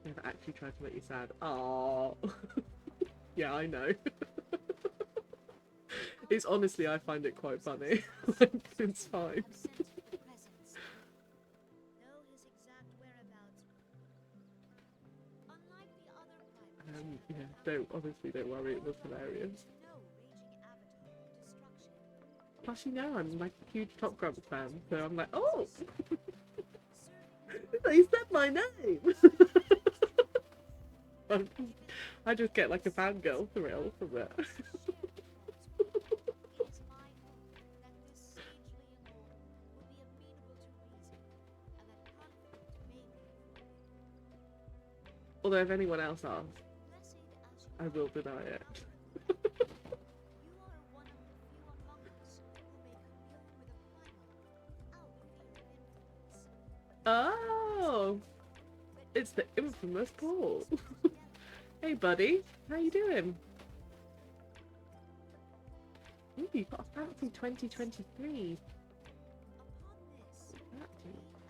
Never actually tried to make you sad. Oh, yeah, I know. It's honestly, I find it quite funny. Like, it's fine. Yeah, don't worry, it was hilarious. Plus, you know, I'm like a huge Top Grumps fan, so I'm like, oh, they said my name. I just get like a fangirl thrill from it. Although if anyone else asks, I will deny it. Oh, it's the infamous Paul. Hey, buddy, how you doing? Ooh, you got a fancy 2023.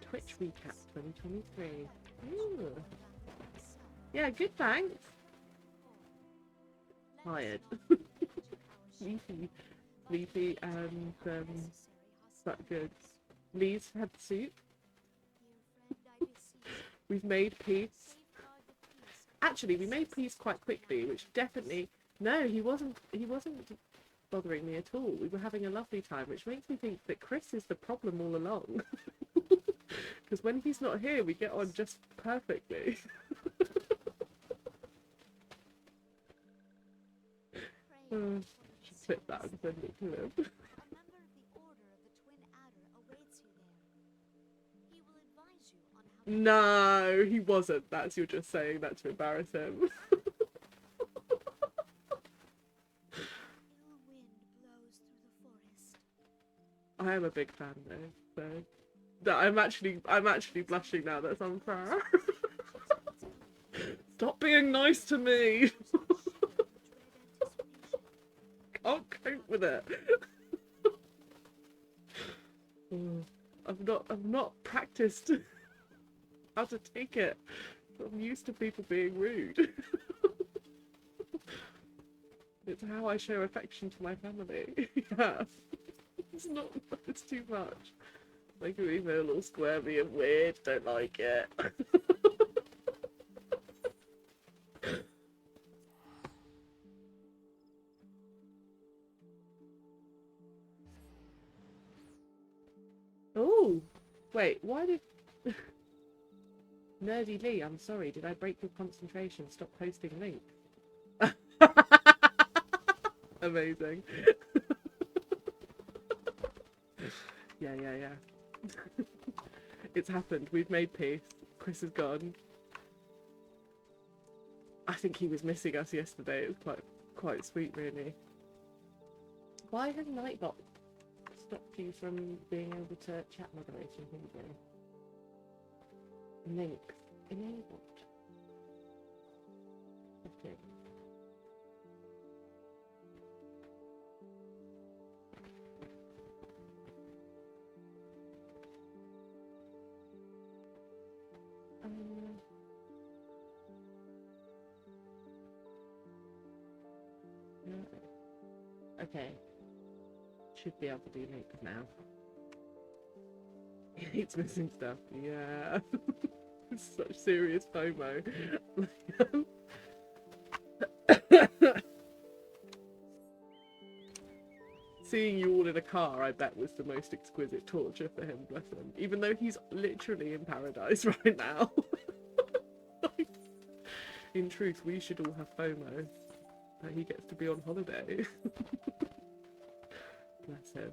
Twitch recap 2023. Ooh. Yeah, good, thanks. Tired. Sleepy and but good. Lee's had soup. We've made peace. Actually, we made peace quite quickly, which definitely... No, he wasn't bothering me at all. We were having a lovely time, which makes me think that Chris is the problem all along. Because when he's not here, we get on just perfectly. Should flip that and send it to him. No, he wasn't. That's you're just saying that to embarrass him. I am a big fan though, so that I'm actually blushing now. That's unfair. Stop being nice to me. Can't cope with it. I've not practiced how to take it. I'm used to people being rude. It's how I show affection to my family. Yeah. It's too much. Making me feel all squirmy and weird. Don't like it. Oh, wait, why did... Nerdy Lee, I'm sorry, did I break your concentration? Stop posting links. Amazing. Yeah. It's happened. We've made peace. Chris is gone. I think he was missing us yesterday. It was quite sweet, really. Why has Nightbot stopped you from being able to chat moderation? Links enabled. Okay. No. Okay. Should be able to do links now. He hates missing stuff. Yeah. It's such serious FOMO. Seeing you all in a car, I bet, was the most exquisite torture for him, bless him. Even though he's literally in paradise right now. In truth, we should all have FOMO. That he gets to be on holiday. Bless him.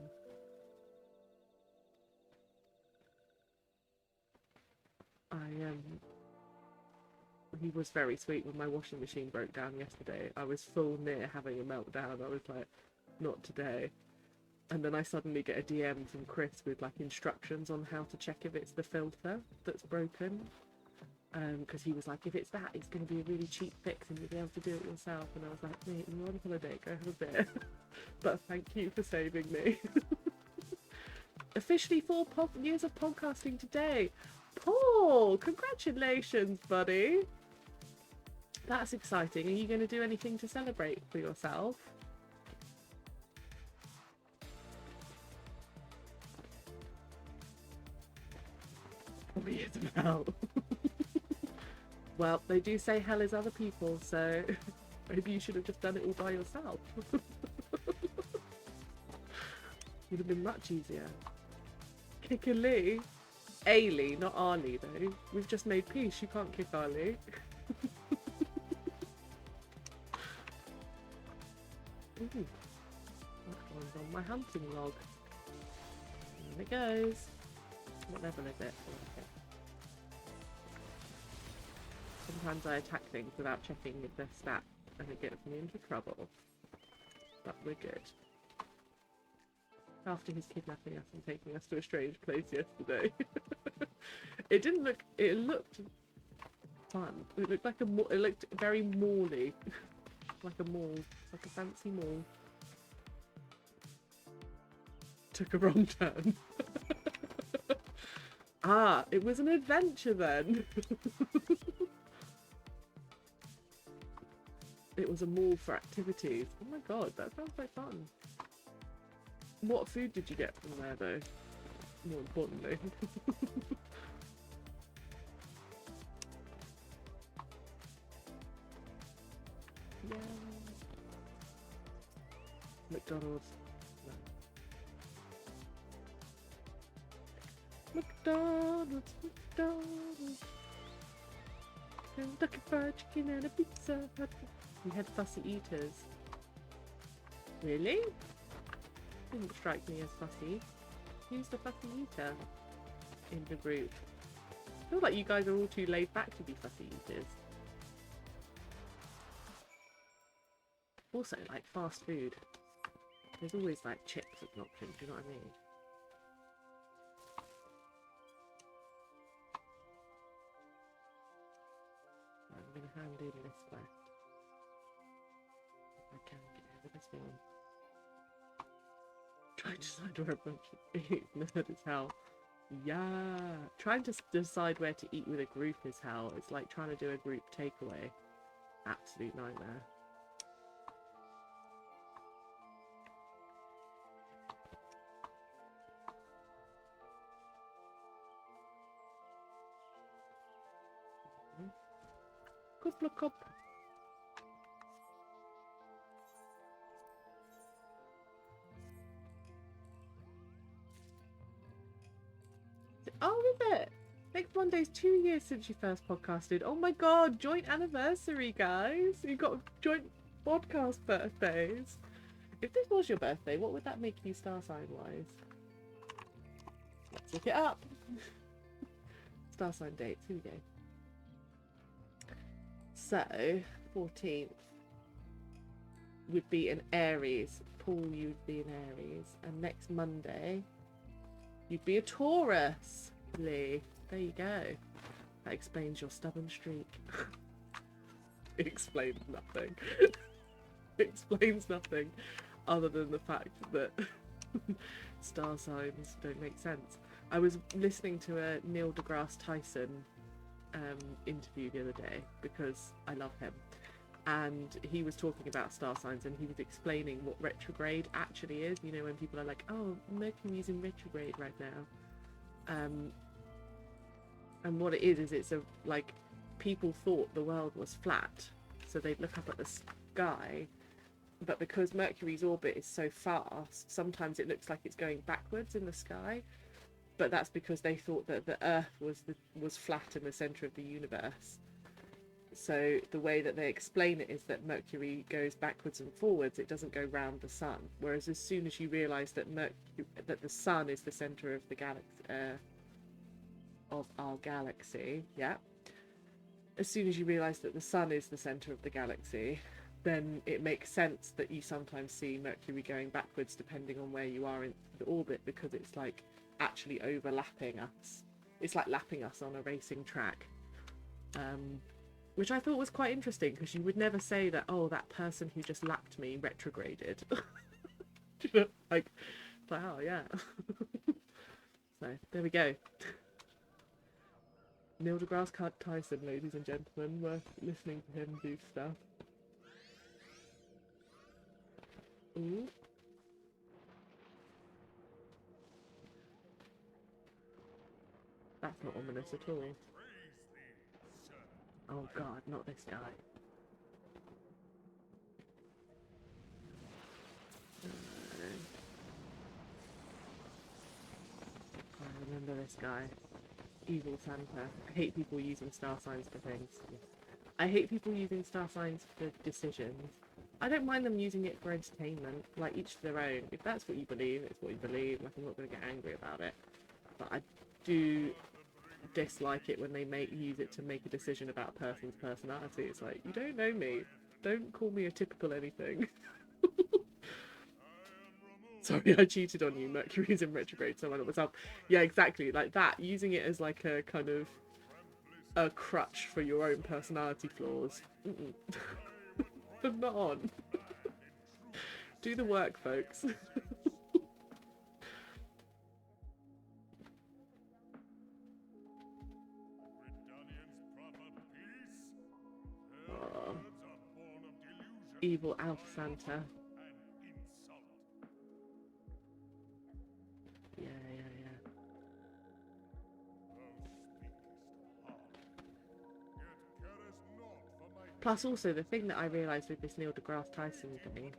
He was very sweet when my washing machine broke down yesterday. I was full near having a meltdown. I was like, not today. And then I suddenly get a DM from Chris with like instructions on how to check if it's the filter that's broken. Because he was like, if it's that, it's going to be a really cheap fix and you'll be able to do it yourself. And I was like, mate, you're on holiday, go have a beer. But thank you for saving me. Officially 4 years of podcasting today. Paul, congratulations, buddy. That's exciting. Are you going to do anything to celebrate for yourself? What is it about? Well, they do say hell is other people, so maybe you should have just done it all by yourself. Would have been much easier. Kick a Lee? A Lee, not our Lee though. We've just made peace, you can't kick our Lee. Ooh, that one's on my hunting log. There it goes. What level is it? Okay. Sometimes I attack things without checking their stat and it gets me into trouble. But we're good. After his kidnapping us and taking us to a strange place yesterday. It didn't look. It looked fun. It looked like a. It looked very mall-y, like a mall, like a fancy mall. Took a wrong turn. Ah, it was an adventure then. It was a mall for activities. Oh my god, that sounds like fun. What food did you get from there though? More importantly. Yeah. McDonald's. No. McDonald's. Kentucky Fried Chicken and a Pizza Hut. We had fussy eaters. Really? Didn't strike me as fussy. Who's the fussy eater in the group? I feel like you guys are all too laid back to be fussy eaters. Also, like fast food. There's always like chips as an option, do you know what I mean? I'm gonna hand in this quest. If I can get over this one. Try to decide where a bunch of nerd is hell. Yeah. Trying to decide where to eat with a group is hell. It's like trying to do a group takeaway. Absolute nightmare. Couple of cup. Oh, is it? Next Monday's 2 years since you first podcasted. Oh my god, joint anniversary, guys. You got joint podcast birthdays. If this was your birthday, what would that make you star sign wise? Let's look it up. Star sign dates, here we go. So, 14th would be an Aries. Paul, you'd be an Aries. And next Monday, you'd be a Taurus. Lee, there you go. That explains your stubborn streak. It explains nothing. It explains nothing other than the fact that star signs don't make sense. I was listening to a Neil deGrasse Tyson interview the other day because I love him, and he was talking about star signs and he was explaining what retrograde actually is. You know, when people are like, oh, Mercury's in retrograde right now, and what it is it's a like people thought the world was flat, so they'd look up at the sky, but because Mercury's orbit is so fast, sometimes it looks like it's going backwards in the sky. But that's because they thought that the Earth was flat in the centre of the universe. So the way that they explain it is that Mercury goes backwards and forwards. It doesn't go round the sun. Whereas as soon as you realise that that the sun is the centre of the galaxy, of our galaxy, yeah. As soon as you realise that the sun is the centre of the galaxy, then it makes sense that you sometimes see Mercury going backwards depending on where you are in the orbit, because it's like actually overlapping us. It's like lapping us on a racing track, which I thought was quite interesting, because you would never say that, oh, that person who just lapped me retrograded. Like, wow, yeah. So there we go. Neil deGrasse Tyson, ladies and gentlemen, worth listening to him do stuff. Ooh. That's not ominous at all. Oh god, not this guy. I remember this guy. Evil Santa. I hate people using star signs for things. I hate people using star signs for decisions. I don't mind them using it for entertainment, like each to their own. If that's what you believe, it's what you believe. Like, I'm not going to get angry about it. But I do dislike it when they use it to make a decision about a person's personality. It's like, you don't know me. Don't call me a typical anything. Sorry, I cheated on you. Mercury's in retrograde, so I went myself. Yeah, exactly. Like that. Using it as like a kind of a crutch for your own personality flaws. They're not on. Do the work, folks. Oh. Evil Alpha Santa. Yeah. Plus, also, the thing that I realised with this Neil deGrasse Tyson thing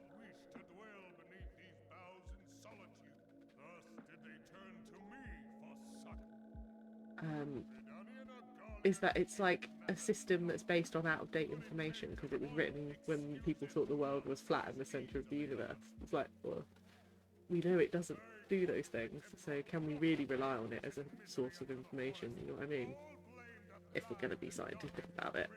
is that it's like a system that's based on out-of-date information because it was written when people thought the world was flat in the centre of the universe. It's like, well, we know it doesn't do those things, so can we really rely on it as a source of information? You know what I mean? If we're going to be scientific about it.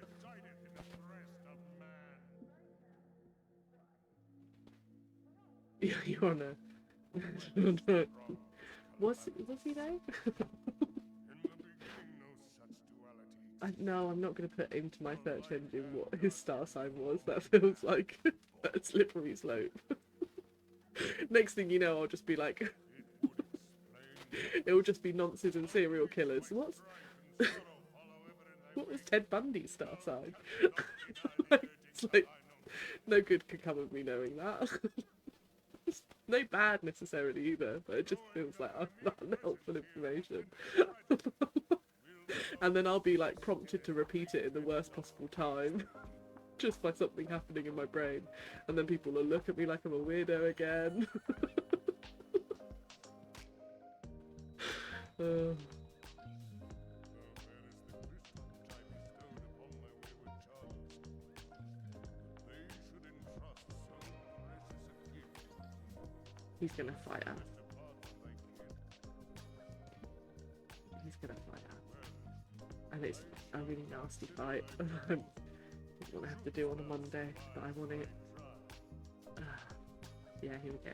You're on a... Was he though? No, I'm not going to put into my search engine what his star sign was. That feels like a slippery slope. Next thing you know, I'll just be like... It'll just be nonces and serial killers. What was Ted Bundy's star sign? It's like, no good can come of me knowing that. No bad necessarily either, but it just feels like not unhelpful information. And then I'll be like prompted to repeat it in the worst possible time, just by something happening in my brain, and then people will look at me like I'm a weirdo again. He's gonna fight us. He's gonna fight us. And it's a really nasty fight. I don't want to have to do on a Monday, but I want it. Yeah, here we go.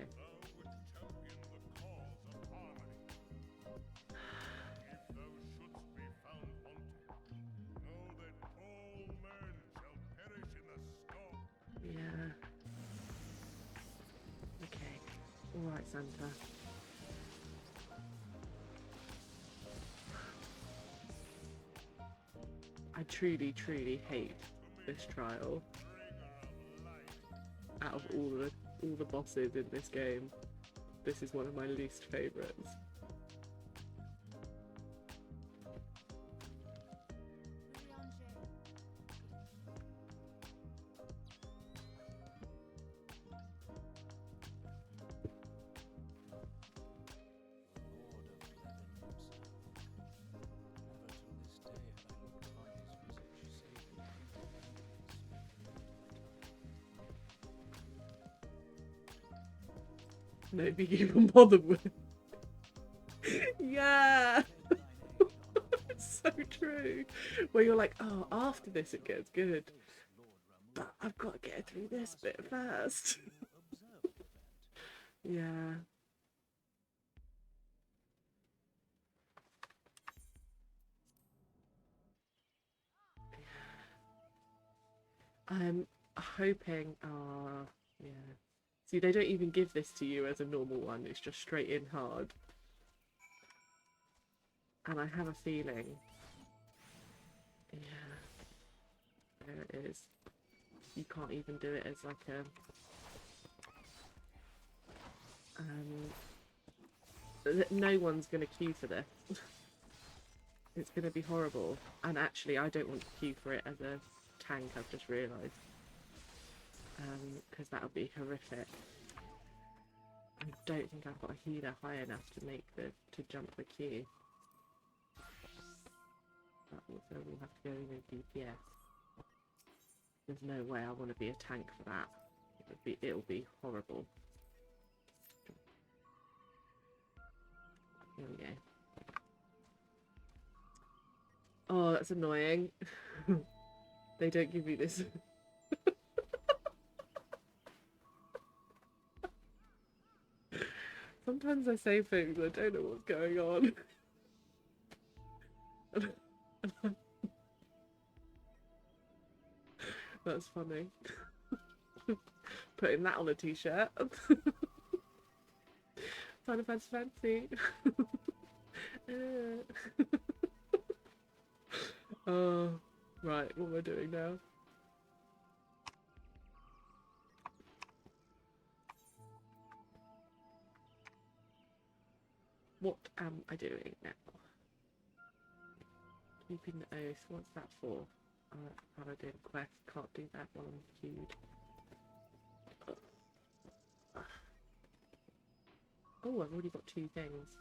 Yeah. Okay. Alright, Santa. I truly, truly hate this trial. Out of all the bosses in this game, this is one of my least favourites. No being even bothered with. Yeah! It's so true. Where you're like, oh, after this it gets good. But I've got to get through this bit first. Yeah. I'm hoping, yeah. See, they don't even give this to you as a normal one, it's just straight in hard. And I have a feeling, yeah, there it is. You can't even do it as like a, no one's going to queue for this. It's going to be horrible. And actually, I don't want to queue for it as a tank, I've just realised. Because that'll be horrific. I don't think I've got a healer high enough to jump the queue. But also we'll have to go in DPS. There's no way I want to be a tank for that. It'll be horrible. Here we go. Oh, that's annoying. They don't give you this. Sometimes I say things, I don't know what's going on. That's funny. Putting that on a t-shirt. Final Fancy. Oh, right, what am I doing now? What am I doing now? Keeping the oath. What's that for? Paladin quest. Can't do that while I'm queued. Oh, I've already got 2 things.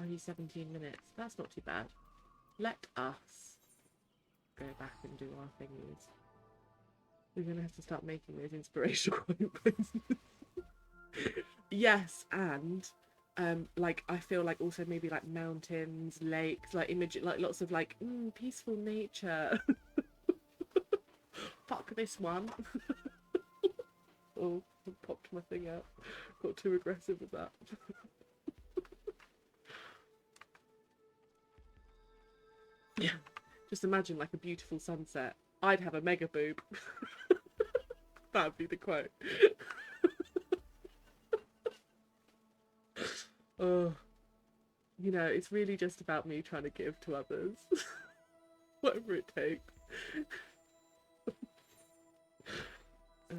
Only 17 minutes. That's not too bad. Let us go back and do our thingies. We're gonna have to start making those inspirational quotes. Yes, and like I feel like also maybe like mountains, lakes, like like lots of like peaceful nature. Fuck this one. Oh, I popped my thing out. Got too aggressive with that. Yeah, just imagine like a beautiful sunset. I'd have a mega boob. That'd be the quote. Oh, you know, it's really just about me trying to give to others. Whatever it takes. Yeah.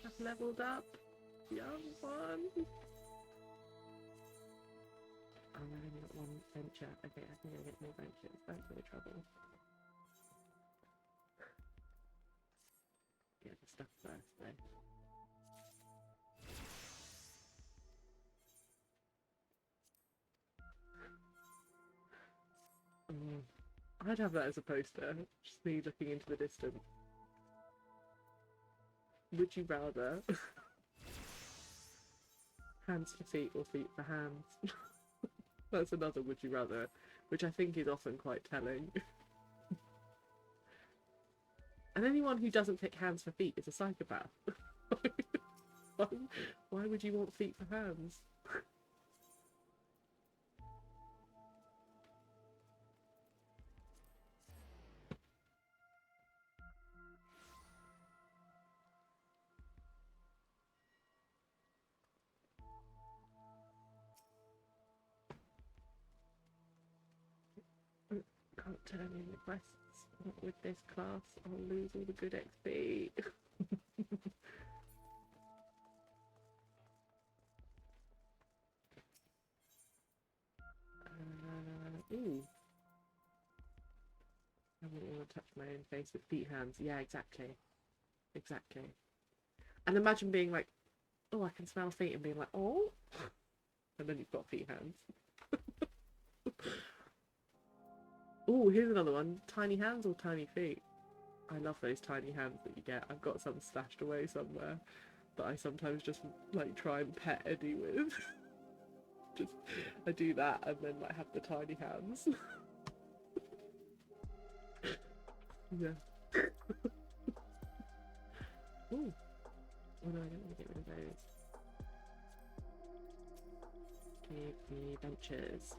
I've leveled up. Young one. Oh, I've only got 1 venture. Okay, I think I'll get more ventures. That's no trouble. Get the stuff first, though. I'd have that as a poster. Just me looking into the distance. Would you rather hands for feet or feet for hands? That's another would you rather, which I think is often quite telling. And anyone who doesn't pick hands for feet is a psychopath. Why would you want feet for hands? Can't turn in requests. Not with this class. I'll lose all the good XP. Ooh. I wouldn't want to touch my own face with feet hands. Yeah, exactly. Exactly. And imagine being like, oh, I can smell feet, and being like, oh. And then you've got feet hands. Oh, here's another one. Tiny hands or tiny feet? I love those tiny hands that you get. I've got some stashed away somewhere that I sometimes just like try and pet Eddie with. Just I do that and then like have the tiny hands. Yeah. Ooh. Oh no, I don't want to get rid of those. Give me benches.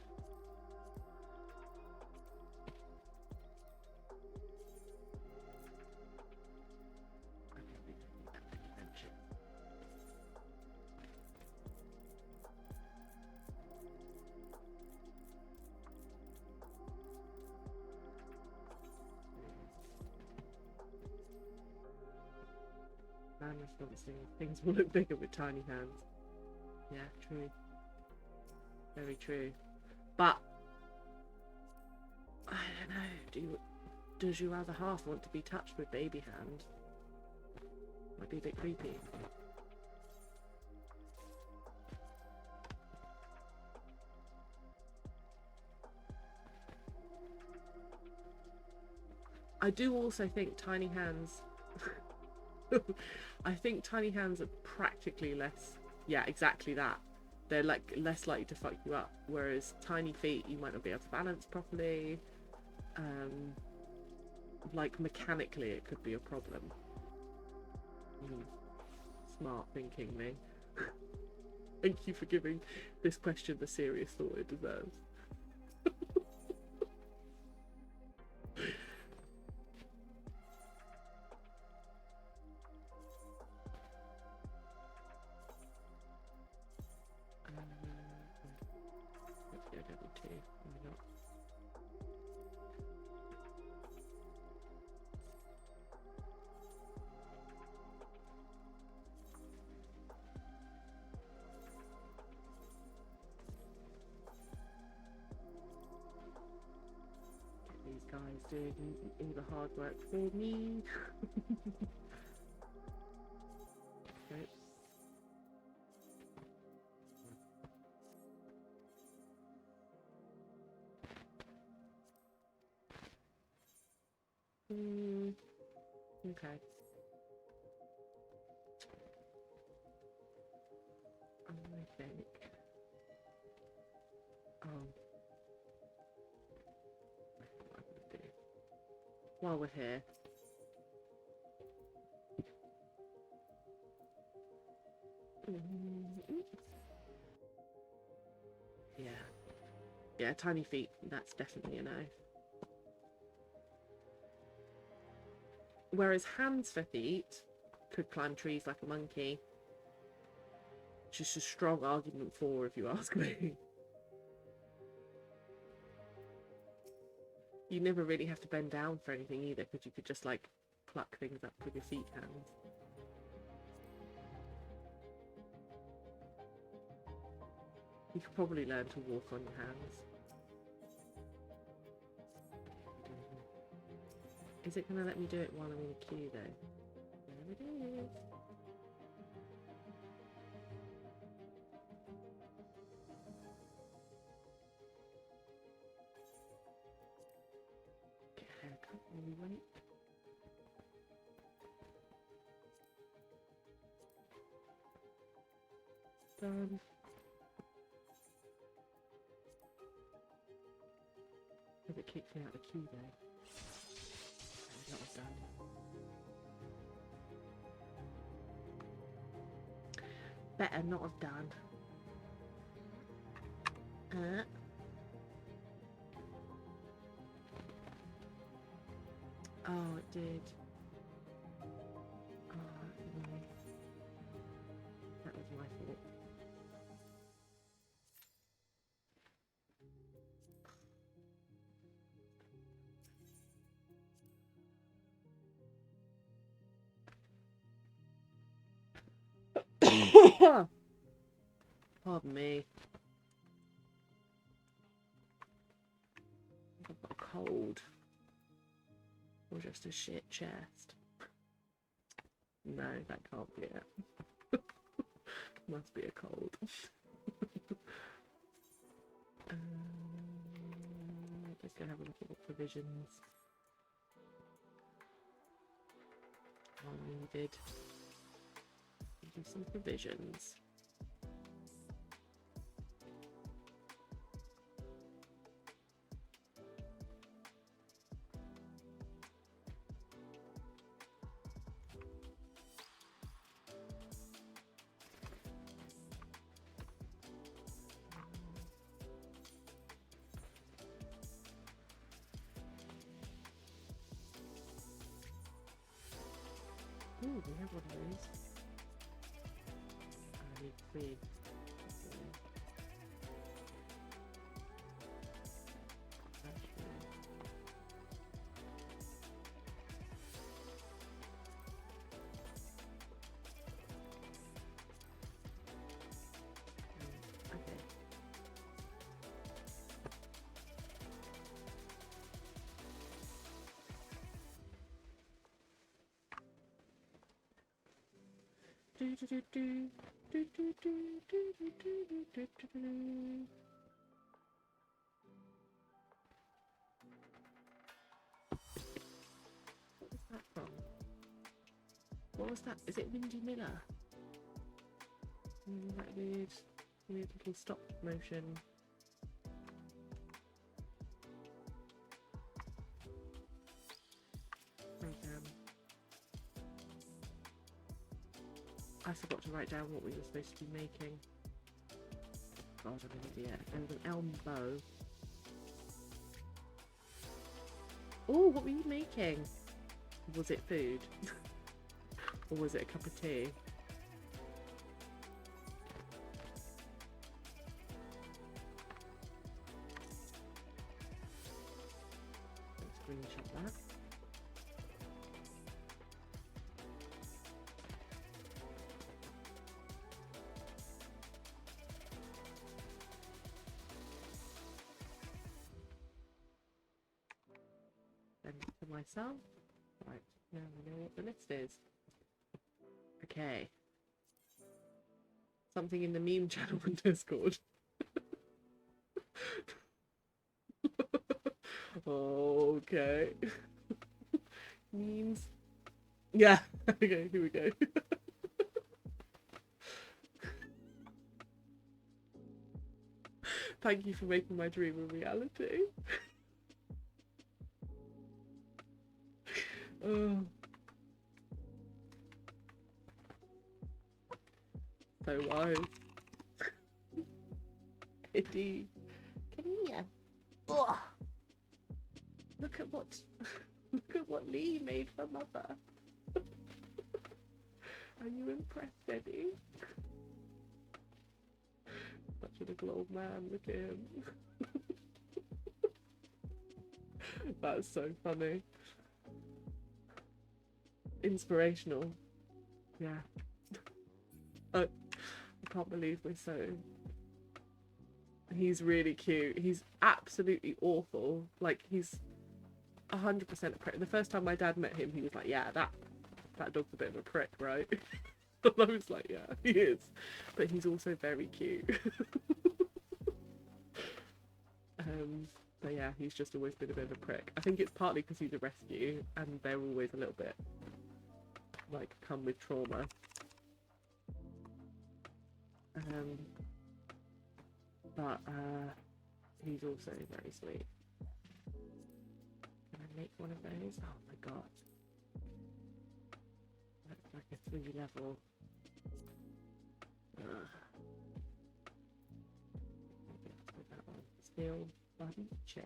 Man responsive. Things will look bigger with tiny hands. Yeah, true. Very true. But I don't know. Does your other half want to be touched with baby hand? Might be a bit creepy. I do also think tiny hands. I think tiny hands are practically less. Yeah, exactly that. They're like less likely to fuck you up. Whereas tiny feet, you might not be able to balance properly. like mechanically it could be a problem. Smart thinking, me. Thank you for giving this question the serious thought it deserves. Let's go level 2. Why not? These guys doing all the hard work for me. Nope. Okay. I think. Oh. What I'm gonna do. While we're here. Yeah. Yeah, tiny feet. That's definitely a no. Whereas hands for feet could climb trees like a monkey. Just a strong argument for, if you ask me. You never really have to bend down for anything either, because you could just like pluck things up with your feet hands. You could probably learn to walk on your hands. Is it going to let me do it while I'm in a queue though? There it is. Get a haircut while we wait. Done. Has it kicked me out of the queue though? That was done. Better not have done. Oh, it did. Oh, no. That was my fault. Pardon me. I've got a cold. Or just a shit chest. No, that can't be it. Must be a cold. Let's go have a look at the provisions. All needed. Do some provisions. Ooh, we have one of those. I need 3. Okay. Do do do do do do do do do do do do. What was that from? What was that? Is it Windy Miller? That weird little stop motion. I forgot to write down what we were supposed to be making. God, I'm an idiot. There was an elm bow. Oh, what were you making? Was it food? Or was it a cup of tea? Let's screenshot that. Send it to myself. Right, now we know what the list is. Okay. Something in the meme channel on Discord. Okay. Memes. Yeah. Okay, here we go. Thank you for making my dream a reality. Oh. So wise. Eddie. Come here. Ugh. Look at what Lee made for Mother. Are you impressed, Eddie? Such a little old man, look at him. That's so funny. Inspirational. Yeah. Oh, I can't believe we're so... He's really cute. He's absolutely awful. Like, he's 100% a prick. The first time my dad met him, he was like, yeah, that dog's a bit of a prick, right? And I was like, yeah, he is. But he's also very cute. But yeah, he's just always been a bit of a prick. I think it's partly because he's a rescue, and they're always a little bit, like, come with trauma. But he's also very sweet. Can I make one of those? Oh my god. That's like a 3-level. Put that on. Steel button J.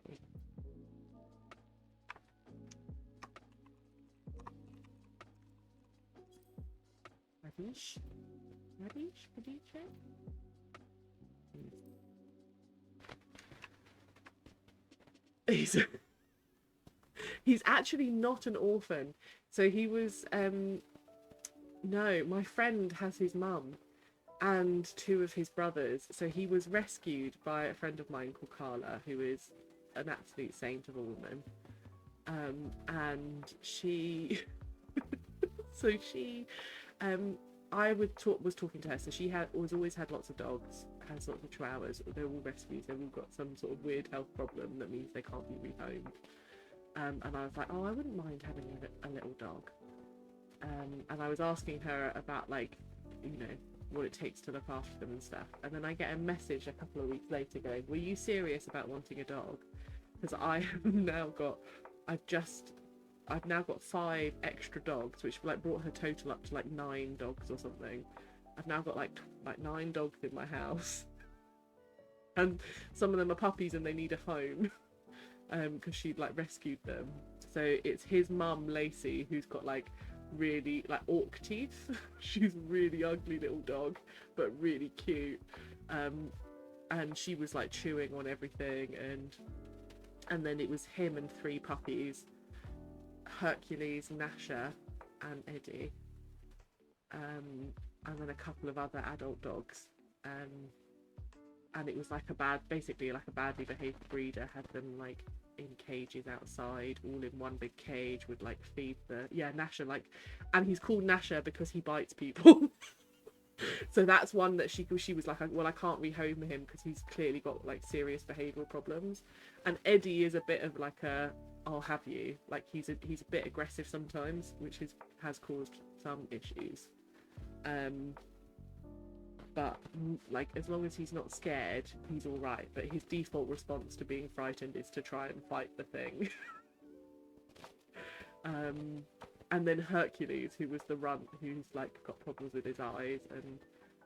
Radish? Radish? Radish? He's actually not an orphan. So he was no, my friend has his mum and 2 of his brothers. So he was rescued by a friend of mine called Carla, who is an absolute saint of a woman. And she so she I was talking to her, so she always had lots of dogs, has lots of chihuahuas. They're all rescues, they've all got some sort of weird health problem that means they can't be rehomed. And I was like, oh, I wouldn't mind having a little dog. And I was asking her about, like, you know, what it takes to look after them and stuff. And then I get a message a couple of weeks later going, were you serious about wanting a dog? Because I've now got 5 extra dogs, which like brought her total up to like 9 dogs or something. I've now got like 9 dogs in my house, and some of them are puppies and they need a home, because she'd like rescued them. So it's his mum Lacey who's got like really like orc teeth. She's a really ugly little dog, but really cute. And she was like chewing on everything, and then it was him and 3 puppies. Hercules, Nasha, and Eddie, and then a couple of other adult dogs, and it was like basically like a badly behaved breeder had them like in cages outside, all in one big cage, would like feed Nasha, like, and he's called Nasha because he bites people. So that's one that she was like, well, I can't rehome him because he's clearly got like serious behavioural problems. And Eddie is a bit of like a I'll have you, like he's a bit aggressive sometimes, which has caused some issues. But like as long as he's not scared, he's all right. But his default response to being frightened is to try and fight the thing. and then Hercules, who was the runt, who's like got problems with his eyes and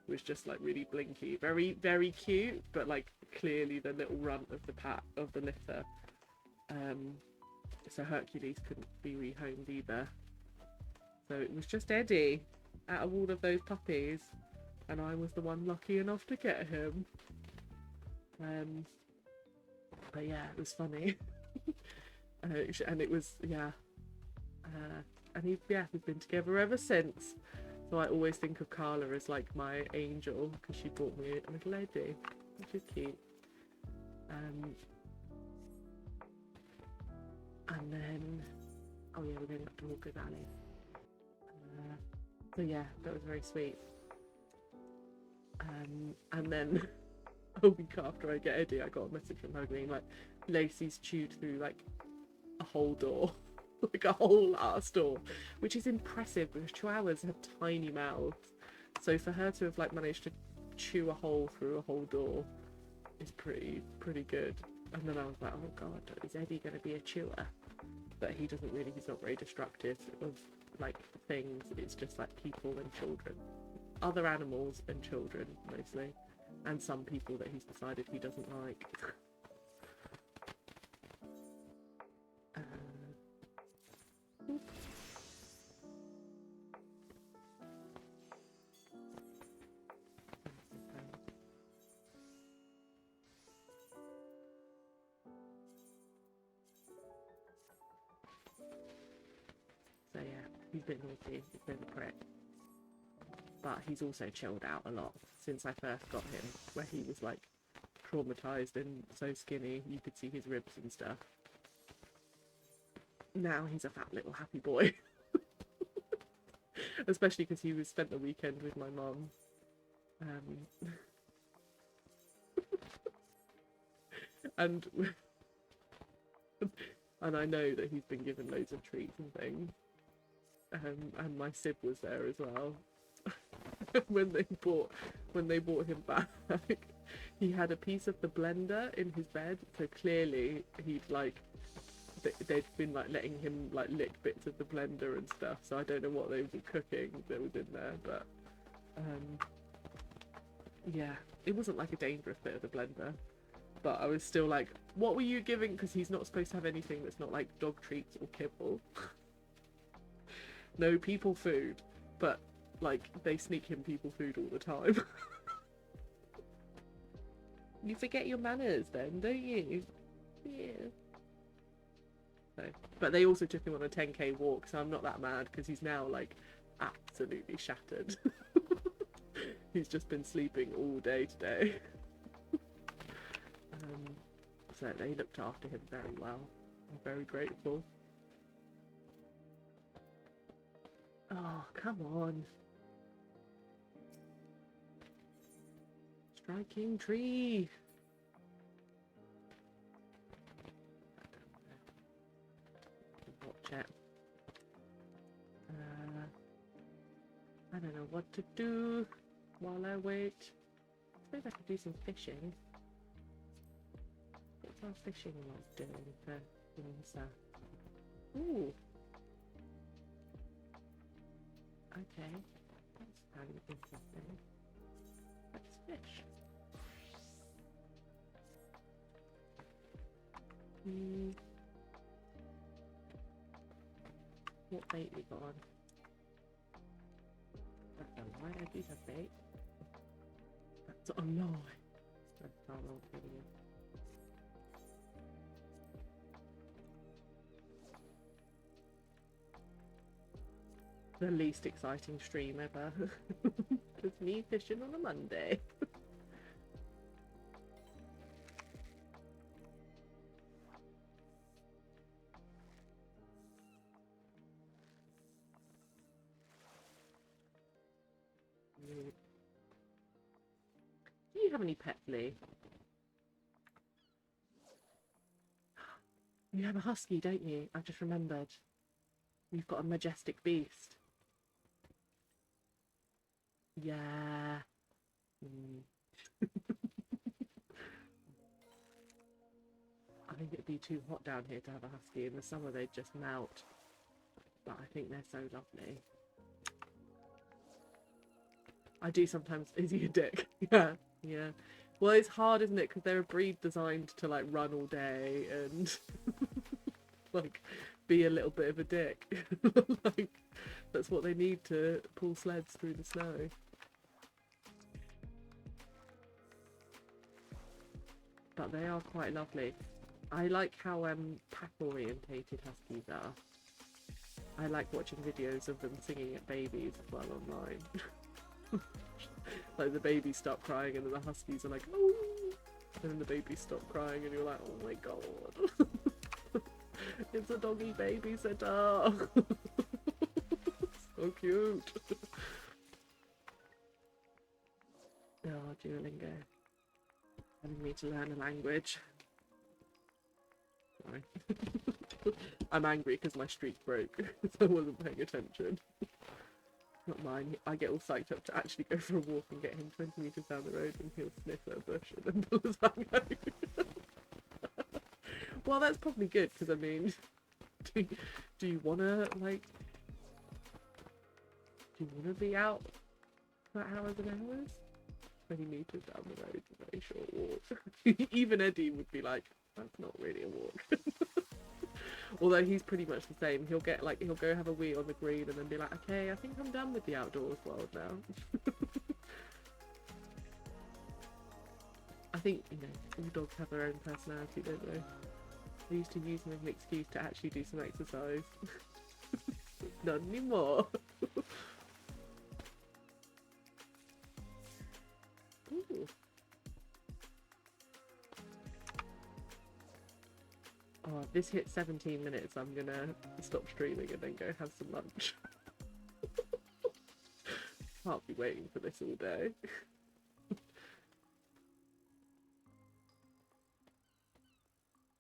was just like really blinky, very very cute, but like clearly the little runt of the litter. So Hercules couldn't be rehomed either. So it was just Eddie out of all of those puppies, and I was the one lucky enough to get him. But yeah, it was funny. And it was, yeah. And we've been together ever since. So I always think of Carla as like my angel, because she bought me a little Eddie, which is cute. And then, oh yeah, we're going up to Walker Valley. So yeah, that was very sweet. And then a week after I get Eddie, I got a message from her being like, Lacey's chewed through like a whole door. Like a whole ass door, which is impressive because chihuahuas have tiny mouths. So for her to have like managed to chew a hole through a whole door is pretty good. And then I was like, oh god, is Eddie going to be a chewer? But he's not very destructive of like things. It's just like people and children, other animals and children mostly, and some people that he's decided he doesn't like. So yeah, he's been naughty, he's been a prick. But he's also chilled out a lot since I first got him, where he was like traumatized and so skinny you could see his ribs and stuff. Now he's a fat little happy boy. Especially because he was spent the weekend with my mum. And I know that he's been given loads of treats and things. And my sib was there as well. when they brought him back, he had a piece of the blender in his bed, so clearly they'd been like letting him like lick bits of the blender and stuff, so I don't know what they were cooking that was in there, but yeah, it wasn't like a dangerous bit of the blender, but I was still like, what were you giving? Because he's not supposed to have anything that's not like dog treats or kibble. No people food, but like they sneak him people food all the time. You forget your manners then, don't you? Yeah. So, but they also took him on a 10k walk, so I'm not that mad because he's now like absolutely shattered. He's just been sleeping all day today. So they looked after him very well. I'm very grateful. Oh, come on. Striking tree. Watch it. I don't know what to do while I wait. I suppose I could do some fishing. What's our fishing rod doing for winter? Ooh. Okay. That's kind of interesting. Let's fish. What bait we got on? That's a lie, I do have bait. That's a lie. That's our old video. The least exciting stream ever. It's me fishing on a Monday. Do you have any pets, Lee? You have a husky, don't you? I just remembered. You've got a majestic beast. Yeah. I think it'd be too hot down here to have a husky. In the summer they'd just melt. but I think they're so lovely. I do sometimes. Is he a dick? Yeah, yeah. Well, it's hard, isn't it? Because they're a breed designed to like run all day and like be a little bit of a dick. Like that's what they need to pull sleds through the snow. But they are quite lovely. I like how pack orientated huskies are. I like watching videos of them singing at babies as well online. Like the babies stop crying and then the huskies are like, oh, and then the babies stop crying and you're like, oh my god. It's a doggy babysitter. So cute. Oh, Duolingo. Having me to learn a language. Sorry. I'm angry because my streak broke, so I wasn't paying attention. Not mine. I get all psyched up to actually go for a walk and get him 20 metres down the road and he'll sniff at a bush and then pull us back home. Well, that's probably good because, I mean, do you want to, like, do you want to be out for hours and hours? 20 metres down the road is a very short walk. Even Eddie would be like, that's not really a walk. Although he's pretty much the same. He'll go have a wee on the green and then be like, okay, I think I'm done with the outdoors world now. I think, you know, all dogs have their own personality, don't they? They used to use them as an excuse to actually do some exercise. Not anymore. Ooh. Oh, if this hits 17 minutes, I'm gonna stop streaming and then go have some lunch. Can't be waiting for this all day.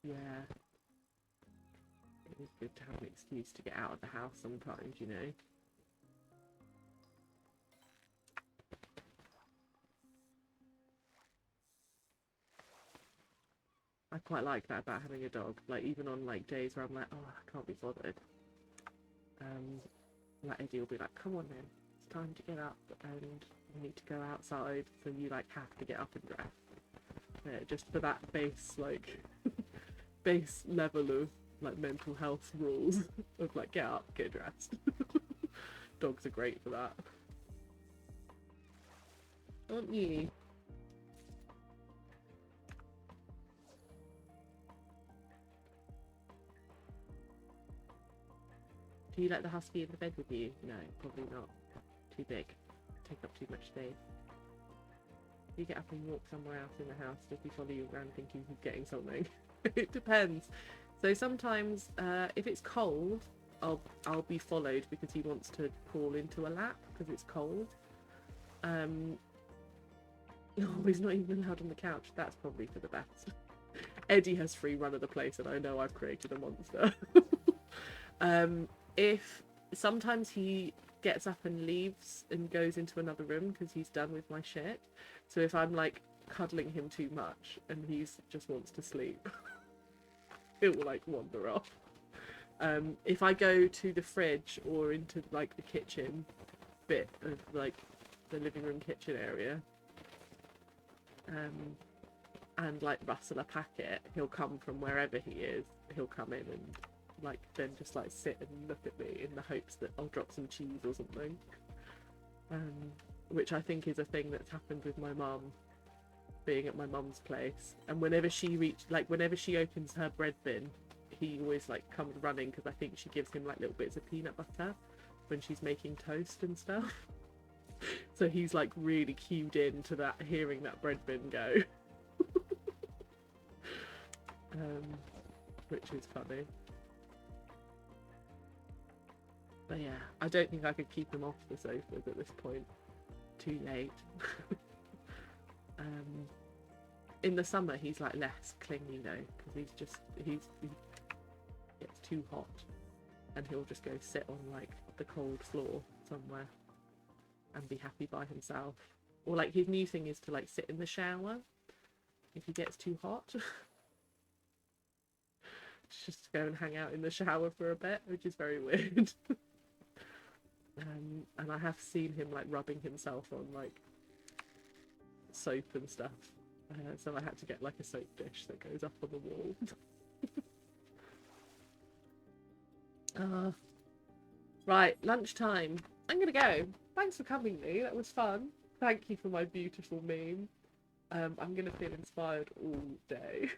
Yeah. It is good to have an excuse to get out of the house sometimes, you know. I quite like that about having a dog. Like, even on, like, days where I'm like, oh, I can't be bothered. Like, Eddie will be like, come on then. It's time to get up and you need to go outside. So you, like, have to get up and dress. Yeah, just for that base, like, base level of, like, mental health rules. Of, like, get up, get dressed. Dogs are great for that. Aren't you? Do you let the husky in the bed with you? No, probably not. Too big. Take up too much space. You get up and walk somewhere else in the house, does he follow you around thinking he's getting something? It depends. So sometimes, if it's cold, I'll be followed because he wants to crawl into a lap because it's cold. Oh, he's not even allowed on the couch. That's probably for the best. Eddie has free run of the place and I know I've created a monster. If sometimes he gets up and leaves and goes into another room because he's done with my shit. So if I'm like cuddling him too much and he's just wants to sleep, it will like wander off. If I go to the fridge or into like the kitchen bit of like the living room kitchen area, and like rustle a packet, he'll come from wherever he is. He'll come in and like then just like sit and look at me in the hopes that I'll drop some cheese or something. Which I think is a thing that's happened with my mum being at my mum's place. And whenever she opens her bread bin, he always like comes running because I think she gives him like little bits of peanut butter when she's making toast and stuff. So he's like really cued in to that, hearing that bread bin go. Which is funny. But yeah, I don't think I could keep him off the sofas at this point. Too late. In the summer, he's like less clingy though, because he gets too hot, and he'll just go sit on like the cold floor somewhere and be happy by himself. Or like his new thing is to like sit in the shower if he gets too hot. just to go and hang out in the shower for a bit, which is very weird. And I have seen him like rubbing himself on like soap and stuff. So I had to get like a soap dish that goes up on the wall. Right, lunchtime. I'm gonna go. Thanks for coming, Lee. That was fun. Thank you for my beautiful meme. I'm gonna feel inspired all day.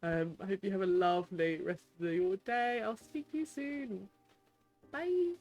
I hope you have a lovely rest of your day. I'll speak to you soon. Bye.